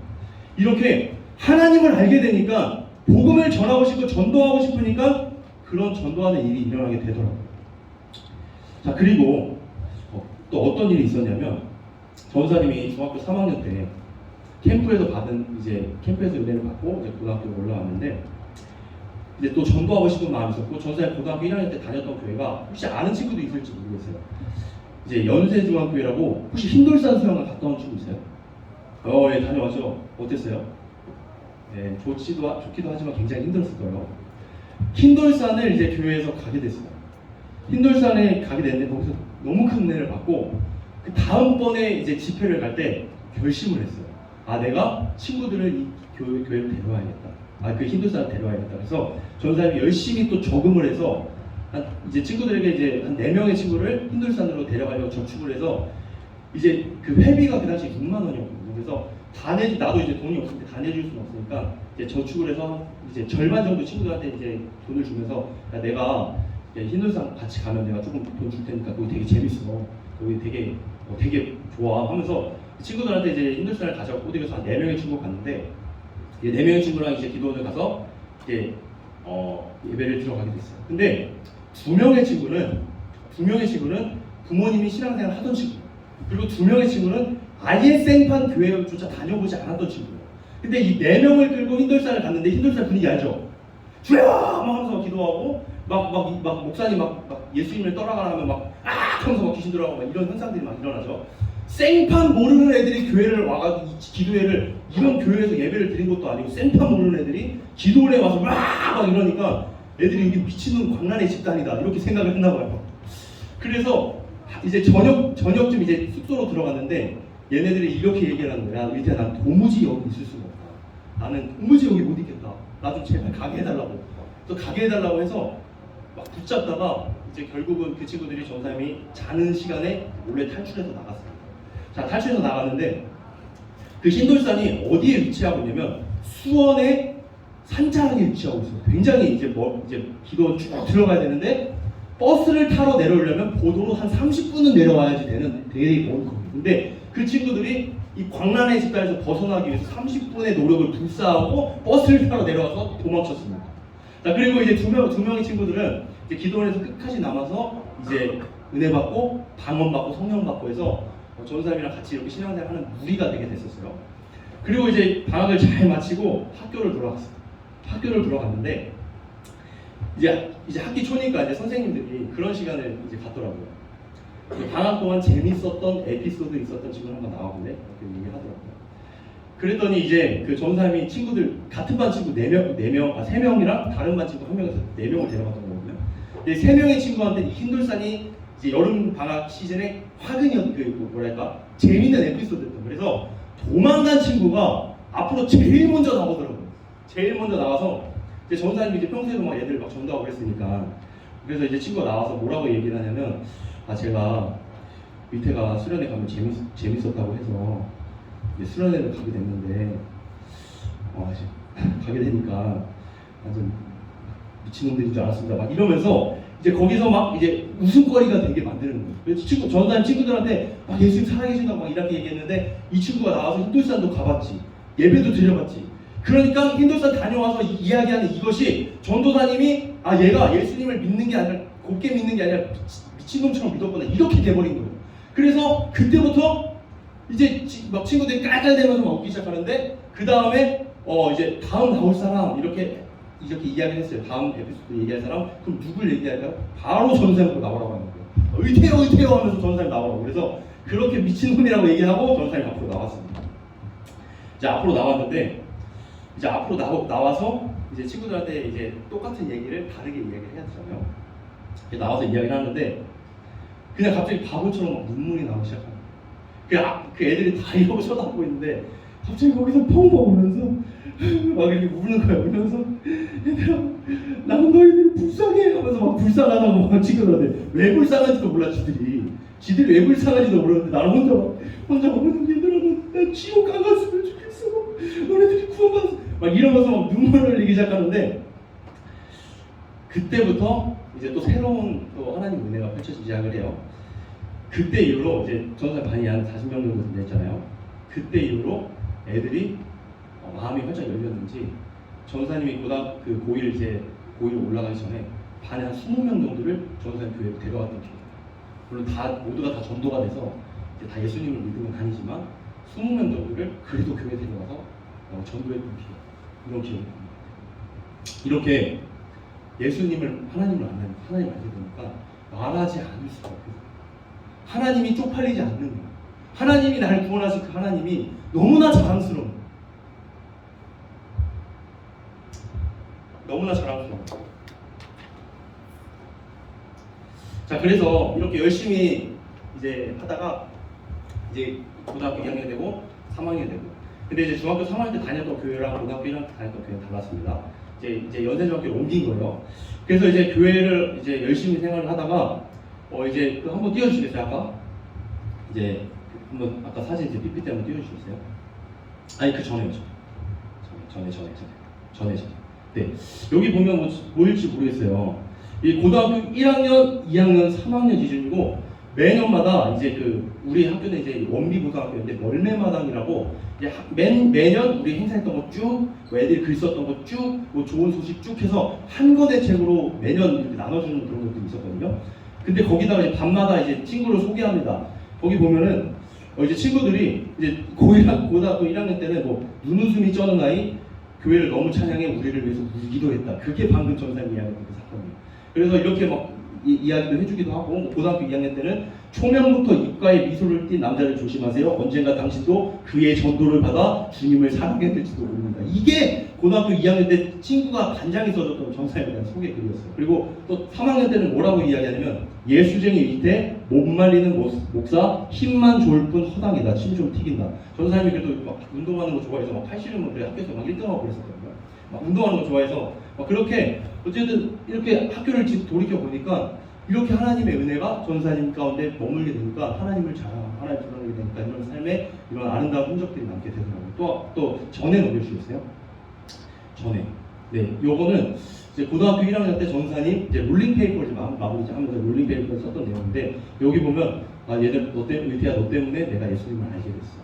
이렇게 하나님을 알게 되니까 복음을 전하고 싶고 전도하고 싶으니까 그런 전도하는 일이 일어나게 되더라고요. 자, 그리고 또 어떤 일이 있었냐면 전사님이 중학교 3학년 때 캠프에서 은혜를 받고 이제 고등학교에 올라왔는데 이제 또 전도하고 싶은 마음이 있었고 전사님 고등학교 1학년 때 다녔던 교회가 혹시 아는 친구도 있을지 모르겠어요. 이제 연세중학교라고 혹시 흰돌산 수영을 갔다 온 친구 있어요? 예, 다녀와서 어땠어요? 예, 좋기도 하지만 굉장히 힘들었을 거예요. 흰돌산을 이제 교회에서 가게 됐어요. 흰돌산에 가게 됐는데 거기서 너무 큰 은혜를 받고 그 다음번에 이제 집회를 갈 때 결심을 했어요. 아, 내가 친구들을 이 교회로 데려와야겠다. 그 흰돌산을 데려와야겠다. 그래서 전사님이 열심히 또 저금을 해서 이제 친구들에게 이제 한 4명의 친구를 흰돌산으로 데려가려고 저축을 해서 이제 그 회비가 그 당시 6만 원이었거든요. 그래서 나도 이제 돈이 없을 때 다 내줄 수는 없으니까 이제 저축을 해서 이제 절반 정도 친구들한테 이제 돈을 주면서 야, 내가 흰돌산 같이 가면 내가 조금 돈 줄 테니까 거기 되게 재밌어. 거기 되게 좋아 하면서 친구들한테 이제 흰돌산을 가자고 꼬드겨서 한 4명의 친구가 갔는데 4명의 친구랑 이제 기도원을 가서 이제 예배를 들어가게 됐어요. 근데 2명의 친구는 부모님이 신앙생활 하던 친구예요. 그리고 2명의 친구는 아예 생판 교회조차 다녀보지 않았던 친구예요. 근데 이 4명을 끌고 흰돌산을 갔는데 흰돌산 분위기 알죠? 주여! 막 하면서 기도하고 막 목사님 막 예수님을 떠나가라 하면 막 하면서 막 귀신 들어가고 막 이런 현상들이 막 일어나죠. 생판 모르는 애들이 교회를 와가지고 기도회를 이런 교회에서 예배를 드린 것도 아니고 생판 모르는 애들이 기도원에 와서 막 이러니까 애들이 이게 미친놈 광란의 집단이다 이렇게 생각을 했나 봐요. 그래서 이제 저녁쯤 이제 숙소로 들어갔는데 얘네들이 이렇게 얘기를 하는 거야. 일단 난 도무지 여기 있을 수가 없다. 나는 도무지 여기 못 있겠다. 나 좀 제발 가게 해달라고. 또 가게 해달라고 해서 막 붙잡다가 이제 결국은 그 친구들이 전사님이 자는 시간에 몰래 탈출해서 나갔어요. 자, 탈출해서 나갔는데 그 흰돌산이 어디에 위치하고 있냐면 수원의 산자락에 위치하고 있어요. 굉장히 이제 기도 쭉 들어가야 되는데 버스를 타러 내려오려면 보도로 한 30분은 내려와야지 되게 먼 거예요. 근데 그 친구들이 이 광란의 집단에서 벗어나기 위해서 30분의 노력을 불사하고 버스를 타러 내려와서 도망쳤습니다. 자, 그리고 이제 두 명의 친구들은 이제 기도원에서 끝까지 남아서 이제 은혜 받고 방언 받고 성령 받고 해서 전사님이랑 같이 이렇게 신앙생활 하는 무리가 되게 됐었어요. 그리고 이제 방학을 잘 마치고 학교를 돌아갔어요. 학교를 돌아갔는데 이제 학기 초니까 이제 선생님들이 그런 시간을 이제 갖더라고요. 방학 동안 재밌었던 에피소드 있었던 친구를 한번 나와볼래? 이렇게 얘기하더라고요. 그랬더니 이제 그 전사님이 친구들 같은 반 친구 3명이랑 다른 반 친구 1명에서 4명을 데려갔던 거거든요. 이 3명의 친구한테 이 흰돌산이 이제 여름 방학 시즌에 화근이었 뭐랄까 재밌는 에피소드였던. 그래서 도망간 친구가 앞으로 제일 먼저 나오더라고요. 제일 먼저 나와서 이제 전사님이 이제 평소에도 막 애들 막 전도하고 그랬으니까, 그래서 이제 친구가 나와서 뭐라고 얘기를 하냐면, 제가 밑에가 수련회 가면 재밌었다고 해서 이제 수련회를 가게 됐는데 가게 되니까 완전 미친놈들인 줄 알았습니다. 막 이러면서 이제 거기서 막 이제 웃음거리가 되게 만드는 거예요. 그래서 전사님 친구들한테 막 예수님 살아계신다고 막 이렇게 얘기했는데, 이 친구가 나와서 흰돌산도 가봤지, 예배도 드려봤지. 그러니까 흰돌산 다녀와서 이야기하는 이것이 전도사님이 얘가 예수님을 믿는 게 아니라 곱게 믿는 게 아니라 미친놈처럼 믿었구나, 이렇게 돼버린 거예요. 그래서 그때부터 이제 막 친구들이 깔깔대면서 막 웃기 시작하는데, 그 다음에 이제 다음 나올 사람 이렇게 이야기를 했어요. 다음 에피소드 얘기할 사람, 그럼 누굴 얘기할까요? 바로 전사님으로 나오라고 하는 거예요. 의태요 하면서 전사님 나오라고. 그래서 그렇게 미친놈이라고 얘기하고 전사님 앞으로 나왔습니다. 이제 앞으로 나왔는데, 이제 앞으로 나와서 이제 친구들한테 이제 똑같은 얘기를 다르게 이야기를 해야 되잖아요. 나와서 이야기를 하는데 그냥 갑자기 바보처럼 막 눈물이 나오기 시작합니다. 그 애들이 다 이러고 쳐다보고 있는데 갑자기 거기서 펑펑 울면서 막 이렇게 우는 거야. 울면서 얘들아, 나는 너희들이 불쌍해 하면서 막 불쌍하다고 막 친구들한테. 왜 불쌍한지도 몰라 지들이 왜 불쌍한지도 모르는데 나는 혼자 막 우는. 얘들아, 난 지옥 안 갔으면 좋겠어, 너네들이 구원받았어 막 이러면서 막 눈물을 흘리기 시작하는데, 그때부터 이제 또 새로운 또 하나님 은혜가 펼쳐지기 시작을 해요. 그때 이후로 이제 전사 반이 한 40명 정도 됐잖아요. 그때 이후로 애들이 마음이 활짝 열렸는지 전사님이 고1 이제 고1 올라가기 전에 반에 한 20명 정도를 전사님 교회로 데려왔던 기회예요. 물론 모두가 다 전도가 돼서 이제 다 예수님을 믿으면 다니지만 20명 정도를 그래도 교회에 데려와서 전도했던 기회. 이런 기억이 납니다. 이렇게 하나님을 알게 되니까 말하지 않을 수가 없어요. 하나님이 쪽팔리지 않는 거예요. 하나님이 나를 구원하신 그 하나님이 너무나 자랑스러운 거예요. 너무나 자랑스러운 거예요. 자, 그래서 이렇게 열심히 이제 하다가 이제 고등학교 2학년 되고 3학년 되고, 근데 이제 중학교 3학년 때 다녔던 교회랑 고등학교 1학년 때 다녔던 교회는 달랐습니다. 이제 연세중학교로 옮긴 거예요. 그래서 이제 교회를 이제 열심히 생활을 하다가 이제 그 한번 띄워주시겠어요? 아까 이제 한번 아까 사진 이제 PPT 한번 띄워주시겠어요? 아니 그 전에요. 전에. 네, 여기 보면 뭐일지 모르겠어요. 이 고등학교 1학년, 2학년, 3학년 기준이고, 매년마다 이제 우리 학교는 이제 원비고등학교인데 멀매마당이라고 이제 매년 우리 행사했던 거 쭉, 애들이 글 썼던 거 쭉, 뭐 좋은 소식 쭉 해서 한 권의 책으로 매년 이렇게 나눠주는 그런 것도 있었거든요. 근데 거기다가 이제 밤마다 이제 친구를 소개합니다. 거기 보면은 이제 친구들이 이제 고등학교 1학년 때는 뭐 눈웃음이 쩌는 아이, 교회를 너무 찬양해 우리를 위해서 기도했다. 그게 방금 전사님 이야기했던 그 사건이에요. 그래서 이렇게 막 이야기도 해주기도 하고, 고등학교 2학년 때는 초면부터 입가에 미소를 띤 남자를 조심하세요. 언젠가 당신도 그의 전도를 받아 주님을 사랑하게 될지도 모릅니다. 이게 고등학교 2학년 때 친구가 간장이 써줬던 전사님에 대한 소개글이었어요. 그리고 또 3학년 때는 뭐라고 이야기하냐면, 예수쟁이 밑에 못 말리는 목사, 힘만 좋을 뿐 허당이다. 침 좀 튀긴다. 전사님이 그래도 막 운동하는 거 좋아해서 막 팔씨름을 그래 학교에서 막 1등하고 그랬었거든요. 막 운동하는 거 좋아해서 막 그렇게 어쨌든 이렇게 학교를 돌이켜 보니까 이렇게 하나님의 은혜가 전사님 가운데 머물게 되니까 하나님을 드러내게 되니까 이런 삶에 이런 아름다운 흔적들이 남게 되더라고요. 또 전에 넘겨주시겠어요? 전에. 네, 요거는 이제 고등학교 1학년 때 전사님 이제 롤링페이퍼를 마무리하면서 롤링페이퍼를 썼던 내용인데, 여기 보면 얘들 의태야 너 때문에 내가 예수님을 알게 됐어.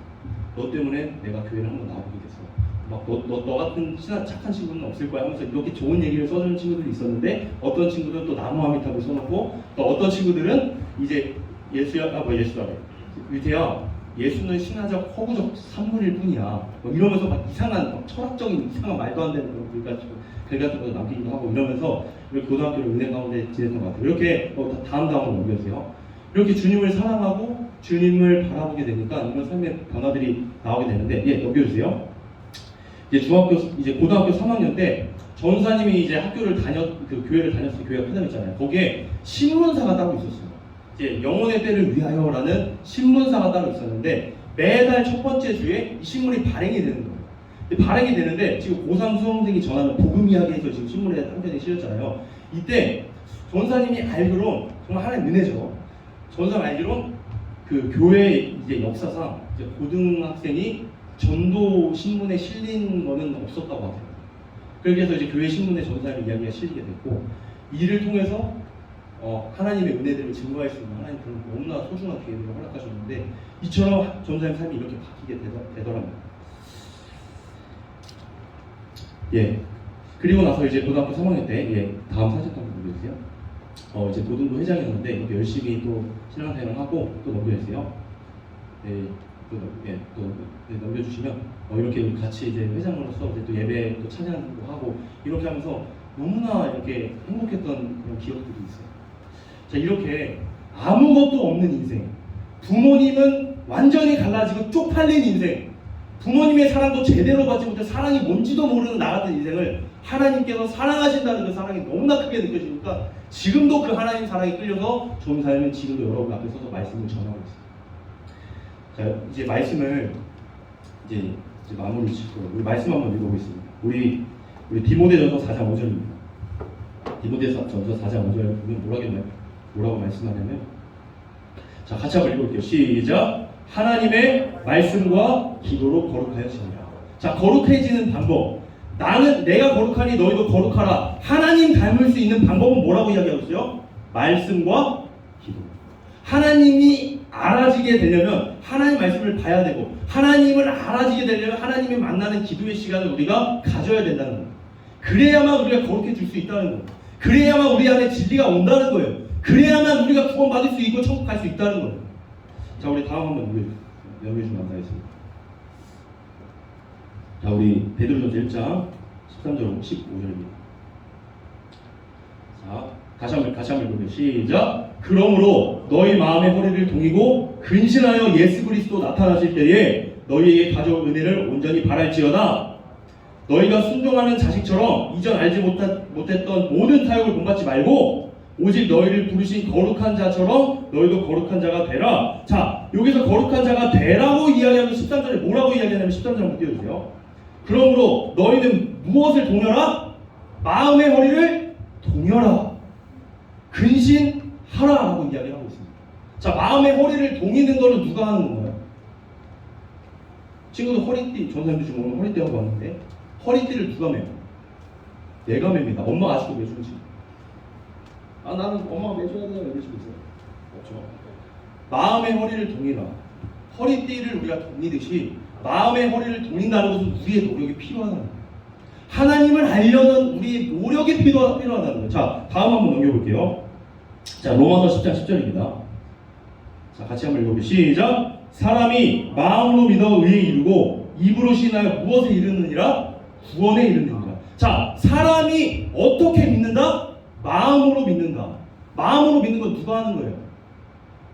너 때문에 내가 교회를 한번 나오게 됐어. 막 너 같은 착한 친구는 없을 거야 하면서 이렇게 좋은 얘기를 써주는 친구들이 있었는데, 어떤 친구들은 또 나무 아미탑을 써놓고, 또 어떤 친구들은 이제 의태야 예수는 신화적 허구적 산물일 뿐이야 이러면서 막 이상한 막 철학적인 이상한 말도 안 되는 그런 글 같은 거 남기기도 하고 이러면서 이렇게 고등학교를 은혜 가운데 지냈던 것 같아요. 이렇게 다음으로 넘겨주세요. 이렇게 주님을 사랑하고 주님을 바라보게 되니까 이런 삶의 변화들이 나오게 되는데, 예, 넘겨주세요. 이제 고등학교 3학년 때 전사님이 이제 교회를 다녔을 교회가 크다고 했잖아요. 거기에 신문사가 따로 있었어요. 이제 영혼의 때를 위하여라는 신문사가 따로 있었는데 매달 첫 번째 주에 이 신문이 발행이 되는 거예요. 발행이 되는데 지금 고3 수험생이 전하는 복음 이야기에서 지금 신문에 한 편이 실렸잖아요. 이때 전사님이 알기로 정말 하나의 은혜죠. 전사님 알기로 그 교회 이제 역사상 이제 고등학생이 전도 신문에 실린 거는 없었다고 하더라고요. 그래서 이제 교회 신문에 전사님의 이야기가 실리게 됐고, 이를 통해서 하나님의 은혜들을 증거할 수 있는 하나님 그런 너무나 소중한 기회들을 허락하셨는데, 이처럼 전사님 삶이 이렇게 바뀌게 되더랍니다. 예. 그리고 나서 이제 고등학교 3학년 때, 예, 다음 사진 한번 보여주세요. 이제 고등부 회장이었는데 이렇게 열심히 또 신앙생활을 하고 또 넘겨주세요. 네, 또 넘겨주시면 이렇게 같이 이제 회장으로서 이제 또 예배 또 찬양도 하고 이렇게 하면서 너무나 이렇게 행복했던 그런 기억들이 있어요. 자, 이렇게 아무것도 없는 인생, 부모님은 완전히 갈라지고 쪽팔린 인생, 부모님의 사랑도 제대로 받지 못해 사랑이 뭔지도 모르는 나 같은 인생을 하나님께서 사랑하신다는 그 사랑이 너무나 크게 느껴지니까 지금도 그 하나님 사랑에 끌려서 좋은 삶은 지금도 여러분 앞에 서서 말씀을 전하고 있습니다. 자, 이제 말씀을 이제 마무리 짓고 우리 말씀 한번 읽어보겠습니다. 우리 디모데전서 4장 5절입니다. 디모데전서 4장 5절 보면 뭐라고 말씀하냐면, 자, 같이 한번 읽어볼게요. 시작. 하나님의 말씀과 기도로 거룩하여지니라. 자, 거룩해지는 방법. 내가 거룩하니 너희도 거룩하라. 하나님 닮을 수 있는 방법은 뭐라고 이야기하고 있어요? 말씀과 기도. 하나님이 알아지게 되려면 하나님 말씀을 봐야 되고, 하나님을 알아지게 되려면 하나님이 만나는 기도의 시간을 우리가 가져야 된다는 거예요. 그래야만 우리가 거룩해질 수 있다는 거예요. 그래야만 우리 안에 진리가 온다는 거예요. 그래야만 우리가 구원받을 수 있고 천국 갈 수 있다는 거예요. 자, 우리 다음 한번 넘겨주시면 감사하겠습니다. 자, 우리 베드로전서 1장 13절 15절입니다. 자, 다시 한번 읽어볼게요. 시작. 그러므로 너희 마음의 허리를 동이고 근신하여 예수 그리스도 나타나실 때에 너희에게 가져올 은혜를 온전히 바랄지어다. 너희가 순종하는 자식처럼 이전 알지 못했던 모든 타협을 본받지 말고 오직 너희를 부르신 거룩한 자처럼 너희도 거룩한 자가 되라. 자, 여기서 거룩한 자가 되라고 이야기하면 13절에 뭐라고 이야기하냐면 13절 한번 띄워주세요. 그러므로 너희는 무엇을 동여라? 마음의 허리를 동여라. 근신하라 라고 이야기하고 있습니다. 자, 마음의 허리를 동이는 거는 누가 하는 건가요? 친구들 허리띠, 전사님도 지금 오늘 허리띠 하고 왔는데 허리띠를 누가 매요? 내가 맵니다. 엄마가 아직도 매주는지. 나는 엄마가 매줘야 돼요. 이러시고 있어요. 그렇죠. 마음의 허리를 동이라. 허리띠를 우리가 동이듯이 마음의 허리를 동인다는 것은 우리의 노력이 필요하다는 거예요. 하나님을 알려는 우리의 노력이 필요하다는 거예요. 자, 다음 한번 넘겨볼게요. 자, 로마서 10장 10절입니다. 자, 같이 한번 읽어볼게요. 시작. 사람이 마음으로 믿어 의에 이르고 입으로 시인하여 무엇에 이르느니라? 구원에 이르느니라. 자, 사람이 어떻게 믿는다? 마음으로 믿는다. 마음으로 믿는 건 누가 하는 거예요?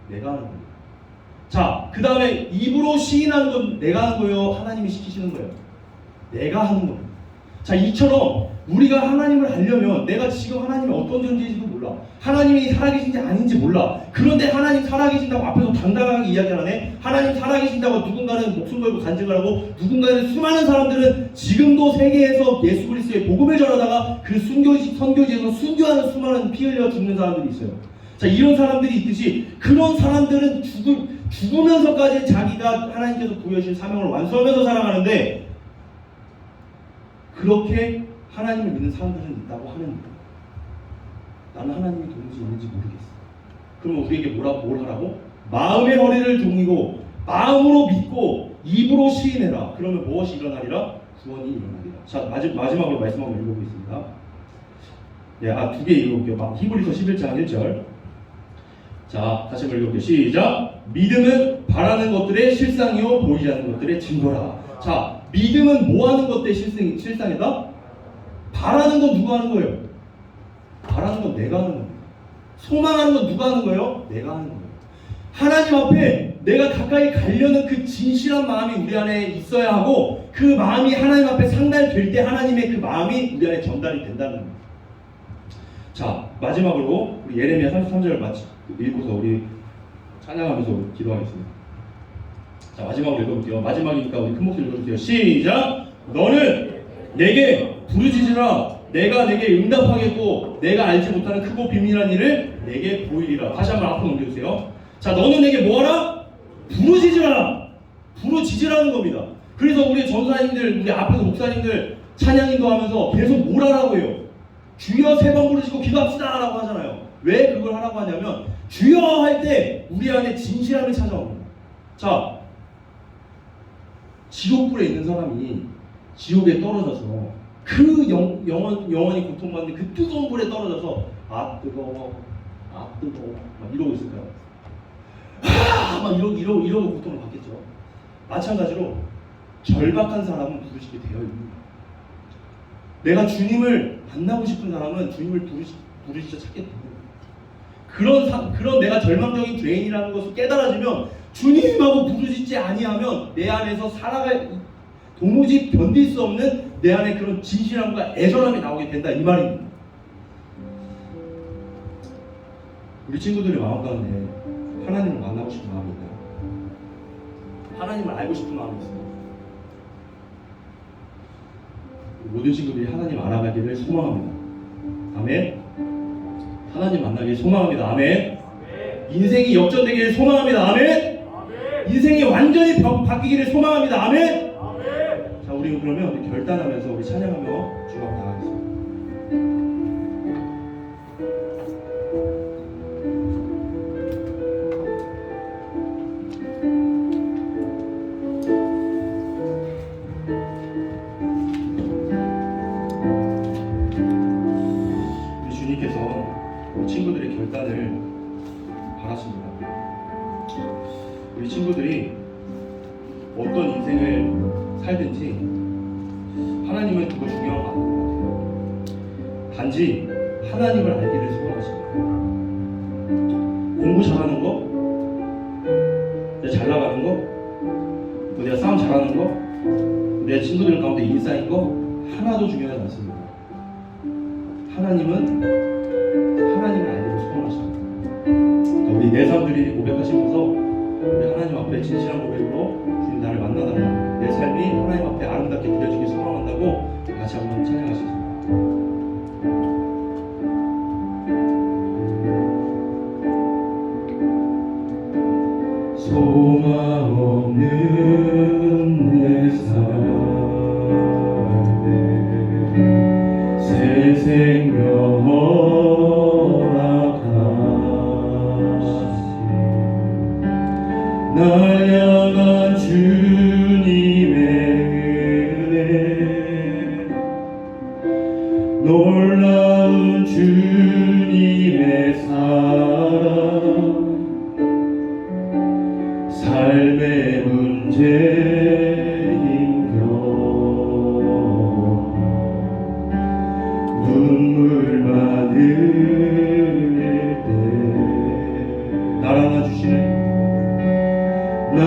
내가 하는 거예요. 자, 그 다음에 입으로 시인하는 건 내가 하는 거예요? 하나님이 시키시는 거예요? 내가 하는 거예요. 자, 이처럼 우리가 하나님을 알려면 내가 지금 하나님이 어떤 존재인지도 몰라. 하나님이 살아계신지 아닌지 몰라. 그런데 하나님 살아계신다고 앞에서 당당하게 이야기를 하네. 하나님 살아계신다고 누군가는 목숨 걸고 간증을 하고, 누군가는 수많은 사람들은 지금도 세계에서 예수 그리스도의 복음을 전하다가 그 선교지에서 순교하는 수많은 피 흘려 죽는 사람들이 있어요. 자, 이런 사람들이 있듯이 그런 사람들은 죽으면서까지 자기가 하나님께서 부여주신 사명을 완수하면서 살아가는데, 그렇게 하나님을 믿는 사람들은 있다고 하는, 나는 하나님이 도무지 있는지 모르겠어. 그러면 우리에게 뭘 하라고? 마음의 허리를 동이고 마음으로 믿고 입으로 시인해라. 그러면 무엇이 일어나리라? 구원이 일어나리라. 자, 마지막으로 말씀 한번 읽어보겠습니다. 예, 두 개 읽어볼게요. 히브리서 11장 1절. 자, 다시 한번 읽어볼게요. 시작. 믿음은 바라는 것들의 실상이요 보이지 않는 것들의 증거라. 자, 믿음은 뭐 하는 것들의 실상이다? 바라는 건 누가 하는 거예요? 바라는 건 내가 하는 거예요. 소망하는 건 누가 하는 거예요? 내가 하는 거예요. 하나님 앞에 내가 가까이 가려는 그 진실한 마음이 우리 안에 있어야 하고, 그 마음이 하나님 앞에 상달될 때 하나님의 그 마음이 우리 안에 전달이 된다는 겁니다. 자, 마지막으로 우리 예레미야 33절을 읽고서 우리 찬양하면서 기도하겠습니다. 자, 마지막으로 읽어볼게요. 마지막이니까 우리 큰 목소리 읽어주세요. 시작! 너는 내게 부르짖으라. 내가 내게 응답하겠고 내가 알지 못하는 크고 비밀한 일을 내게 보이리라. 다시 한번 앞으로 넘겨주세요. 자, 너는 내게 뭐하라? 부르짖으라. 부르짖으라는 겁니다. 그래서 우리 전사님들, 우리 앞에서 목사님들 찬양인도 하면서 계속 뭘 하라고 해요? 주여 3번 부르짖고 기도합시다 라고 하잖아요. 왜 그걸 하라고 하냐면 주여 할 때 우리 안에 진실함이 찾아옵니다. 자, 지옥불에 있는 사람이 지옥에 떨어져서 그 영원히 고통받는 그 뜨거운 불에 떨어져서 아 뜨거워 막 이러고 있을까요? 막 이러고 고통을 받겠죠. 마찬가지로 절박한 사람은 부르짖게 되어 있습니다. 내가 주님을 만나고 싶은 사람은 주님을 부르짖어 찾게 됩니다. 그런 내가 절망적인 죄인이라는 것을 깨달아지면 주님하고 부르짖지 아니하면 내 안에서 도무지 견딜 수 없는 내 안에 그런 진실함과 애절함이 나오게 된다, 이 말입니다. 우리 친구들의 마음 가운데 하나님을 만나고 싶은 마음이 있나요? 하나님을 알고 싶은 마음이 있습니다. 모든 친구들이 하나님 알아가기를 소망합니다. 아멘. 하나님 만나기를 소망합니다. 아멘. 인생이 역전되기를 소망합니다. 아멘. 인생이 완전히 바뀌기를 소망합니다. 아멘. 자, 우리 그러면 우리 결단하면서 우리 찬양하며 주님 앞에 나가겠습니다. 우리 주님께서 우리 친구들의 결단을 바라십니다. 우리 친구들이 어떤 인생을 살든지 하나님은 그거 중요한 거 아닌 것 같아요. 단지 하나님을 알기를 소원하십니다. 공부 잘하는 거, 내가 잘 나가는 거, 내가 싸움 잘하는 거, 내 친구들 가운데 인싸인 거 하나도 중요하지 않습니다. 하나님은 하나님을 알기를 소원하십니다. 우리 내 삶들이 고백하시면서 우리 하나님 앞에 진실한 고백으로 주님 나를 만나달라, 내 삶이 하나님 앞에 아름답게 그려지길 소망한다고 같이 한번 찬양하시겠습니다. 소망 없는 내 삶에 새 생명 날 향한 주님의 은혜, 놀라운 주님의 사랑, 삶의 문제인 경험, 눈물만 흘릴 때 날 안아주시네, 날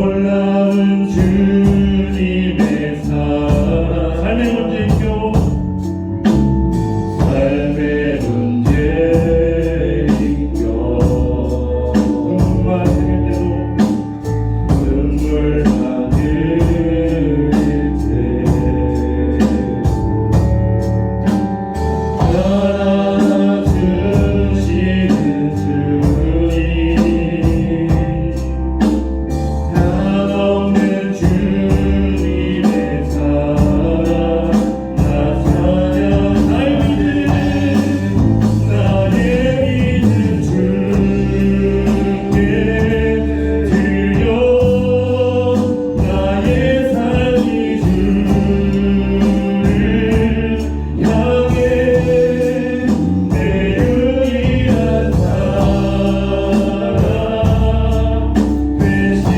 놀라운 주님의 사랑 삶의 문제이며 삶의 문제이며 눈물 흘릴 때도 눈물 흘릴 때 알아주시는 주님 한없는 주님의 사랑 나 찬양 나의 믿음 주께 드려 나의 삶이 주를 향해 내 유일한 사랑 되신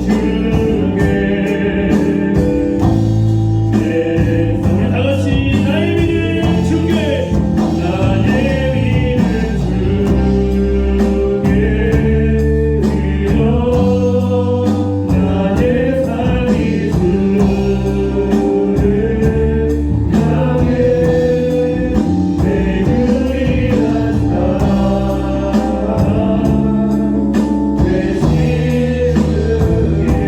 주께 우리 다같이 나의 믿음 주께 나의 믿음 주께 드려 나의 삶이 주를 향해 내 유일한 사랑 되신 주께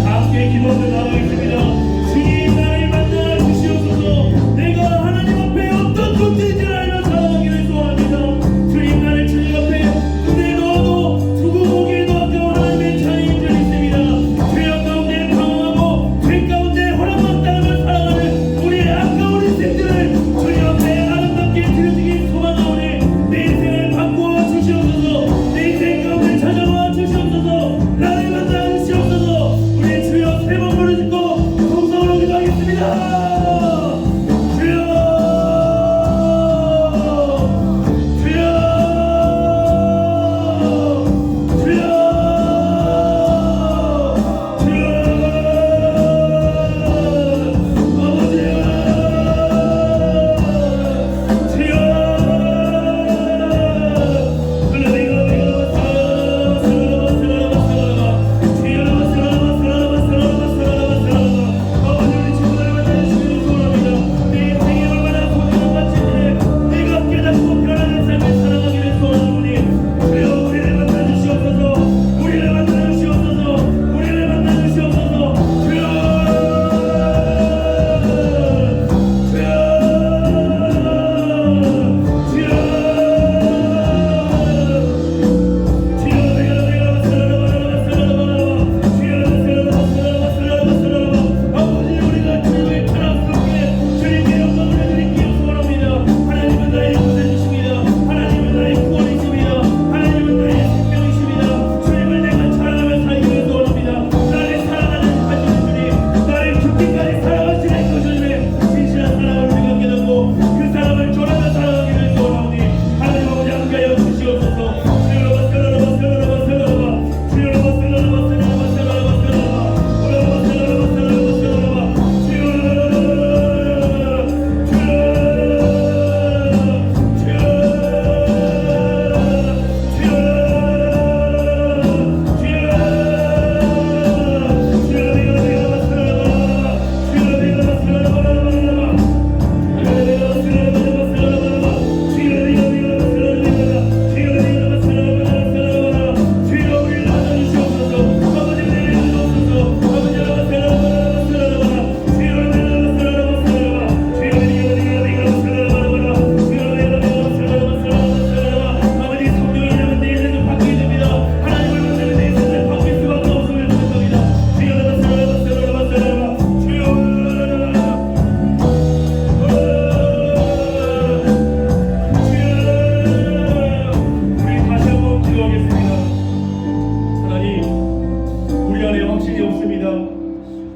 함께 기도를 나누겠습니다. 주님 나를 만나 주시옵소서. 내가 하나님 앞에 어떤 존재인지를 알며 살아가기를 소원합니다. 주님 나를 주님 앞에 눈에 넣어도 두고 보기에도 아까운 하나님의 자녀인 줄 믿습니다. 죄악 가운데 방황하고 죄 가운데 허락받다하며 살아가는 우리의 아까운 인생들을 주님 앞에 아름답게 드려지길 소망하오니 내 인생을 바꾸어 주시옵소서. 내 인생 가운데 찾아와 주시옵소서. 나를 만나 주시옵소서. 우리 주여 세 번 부르짖고 동성으로 기도하겠습니다. 주여 주여 주여 주여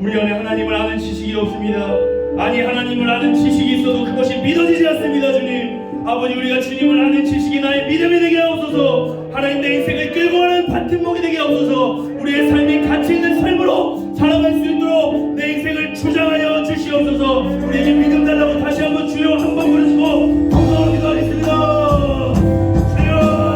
우리 안에 하나님을 아는 지식이 없습니다. 아니 하나님을 아는 지식이 있어도 그것이 믿어지지 않습니다. 주님 아버지 우리가 주님을 아는 지식이 나의 믿음이 되게 하옵소서. 하나님 내 인생을 끌고 가는 버팀목이 되게 하옵소서. 우리의 삶이 가치 있는 삶으로 살아갈 수 있도록 내 인생을 주장하여 주시옵소서. 우리에게 믿음 달라고 다시 한번 주여 한번 부르시고 통성으로 기도하겠습니다. 주여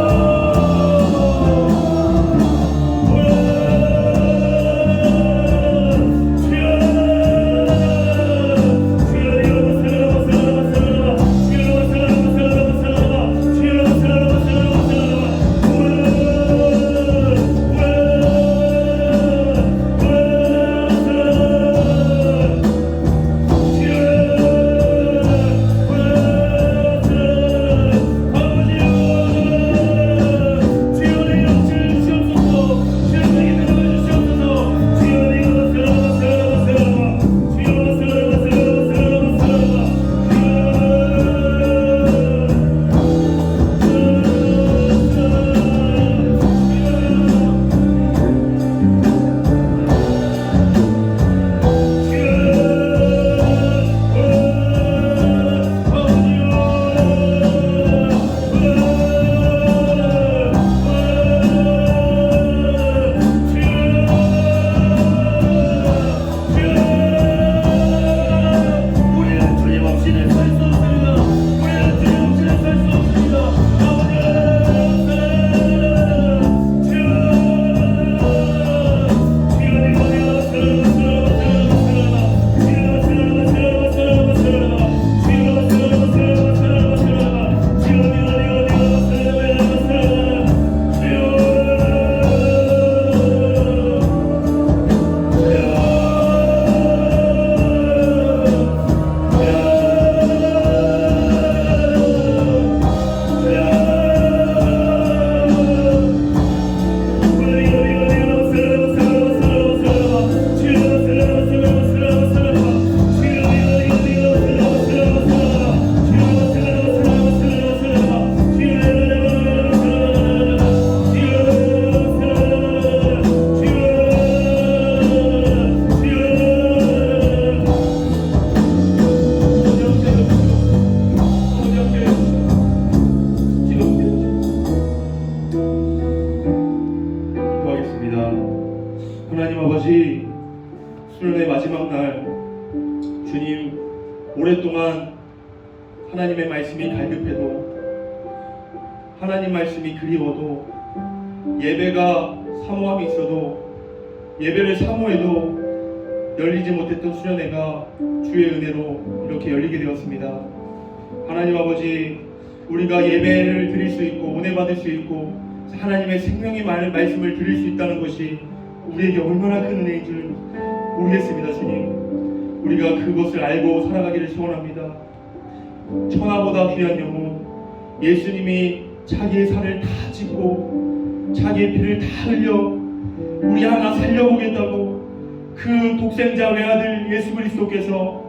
하나님 아버지, 수련의 마지막 날 주님, 오랫동안 하나님의 말씀이 갈급해도, 하나님 말씀이 그리워도, 예배가 사모함이 있어도, 예배를 사모해도 열리지 못했던 수련회가 주의 은혜로 이렇게 열리게 되었습니다. 하나님 아버지, 우리가 예배를 드릴 수 있고 은혜 받을 수 있고 하나님의 생명의 말씀을 드릴 수 있다는 것이 우리에게 얼마나 큰 은혜인 줄 모르겠습니다. 주님, 우리가 그것을 알고 살아가기를 소원합니다. 천하보다 귀한 영혼, 예수님이 자기의 살을 다 짓고 자기의 피를 다 흘려 우리 하나 살려보겠다고 그 독생자 외아들 예수 그리스도께서,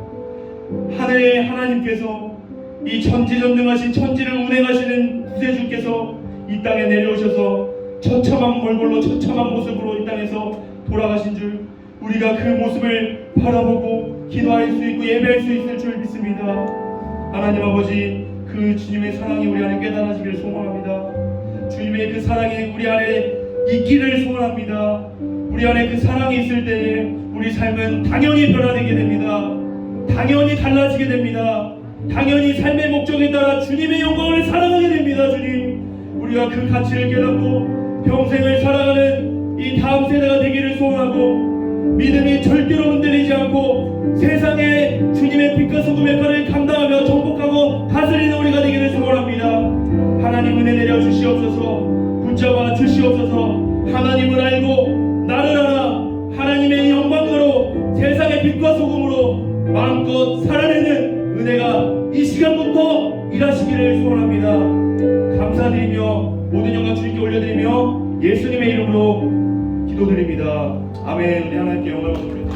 하늘의 하나님께서, 이 전지전능하신 천지를 운행하시는 구세주께서 이 땅에 내려오셔서 처참한 몰골로 처참한 모습으로 이 땅에서 돌아가신 줄, 우리가 그 모습을 바라보고 기도할 수 있고 예배할 수 있을 줄 믿습니다. 하나님 아버지, 그 주님의 사랑이 우리 안에 깨달아지기를 소원합니다. 주님의 그 사랑이 우리 안에 있기를 소원합니다. 우리 안에 그 사랑이 있을 때에 우리 삶은 당연히 변화되게 됩니다. 당연히 달라지게 됩니다. 당연히 삶의 목적에 따라 주님의 영광을 살아가게 됩니다. 주님, 우리가 그 가치를 깨닫고 평생을 살아가는 이 다음 세대가 되기를 소원하고, 믿음이 절대로 흔들리지 않고 세상에 주님의 빛과 소금의 역할을 감당하며 정복하고 다스리는 우리가 되기를 소원합니다. 하나님 은혜 내려 주시옵소서. 붙잡아 주시옵소서. 하나님을 알고 나를 알아 하나님의 영광으로 세상의 빛과 소금으로 마음껏 살아내는 은혜가 이 시간부터 일하시기를 소원합니다. 감사드리며 모든 영광 주님께 올려드리며 예수님의 이름으로 기도드립니다. 아멘. 우리 하나님께 영광을 돌려드립니다.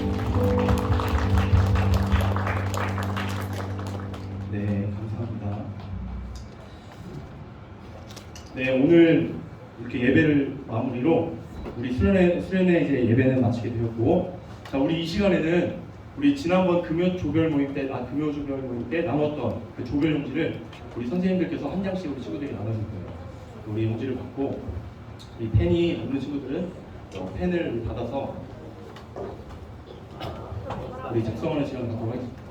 네, 감사합니다. 네, 오늘 이렇게 예배를 마무리로 우리 수련회 이제 예배는 마치게 되었고, 자, 우리 이 시간에는 우리 지난번 금요 조별 모임 때 나눴던 그 조별 용지를 우리 선생님들께서 한 장씩 우리 친구들이 나눠줄 거예요. 우리 용지를 받고 이 펜이 없는 친구들은 펜을 받아서 우리 작성하는 시간을 갖도록 하겠습니다.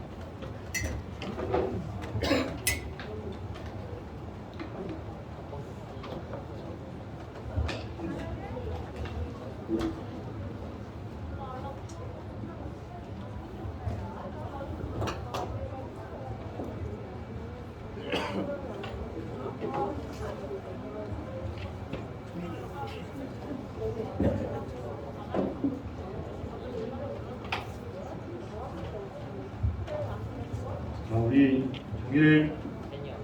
자, 우리 종이를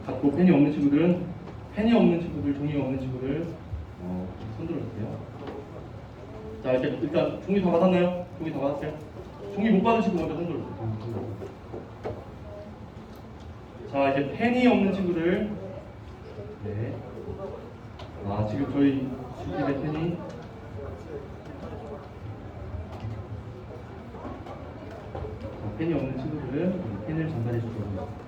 갖고 펜이 없는 친구들은, 펜이 없는 친구들, 종이가 없는 친구들 손 들어주세요. 자, 이렇게 일단 종이 다 받았나요? 종이 다 받았어요? 종이 못 받으시고 먼저 손 들어주세요. 자, 이제 펜이 없는 친구들. 네. 아, 지금 저희 집에 펜이 펜이 없는 친구들은 펜을 전달해 주세요.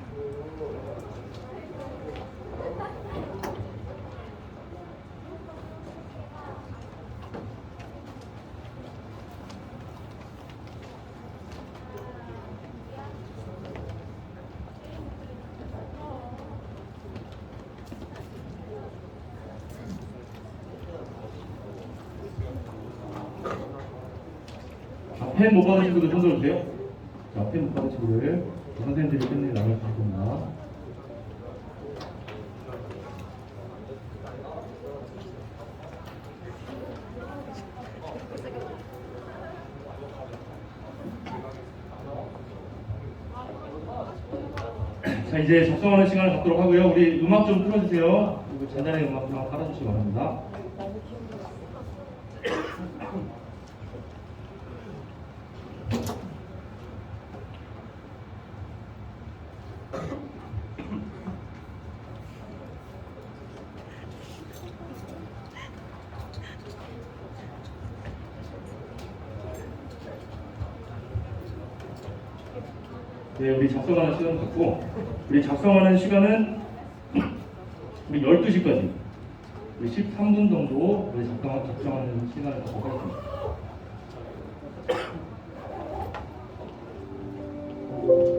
펜 못 받으신 분들 손 들어주세요. 자, 펜 못 받은 친구들 선생님들이 펜을 나눠주실 겁니다. 자, 이제 작성하는 시간을 갖도록 하고요. 우리 음악 좀 틀어주세요. 그리고 잔잔하게 음악 좀 깔아주시기 바랍니다. 네, 우리 작성하는 시간 갖고, 우리 작성하는 시간은 우리 12시까지 우리 13분 정도 우리 작성하는 시간을 갖고 하겠습니다. 네.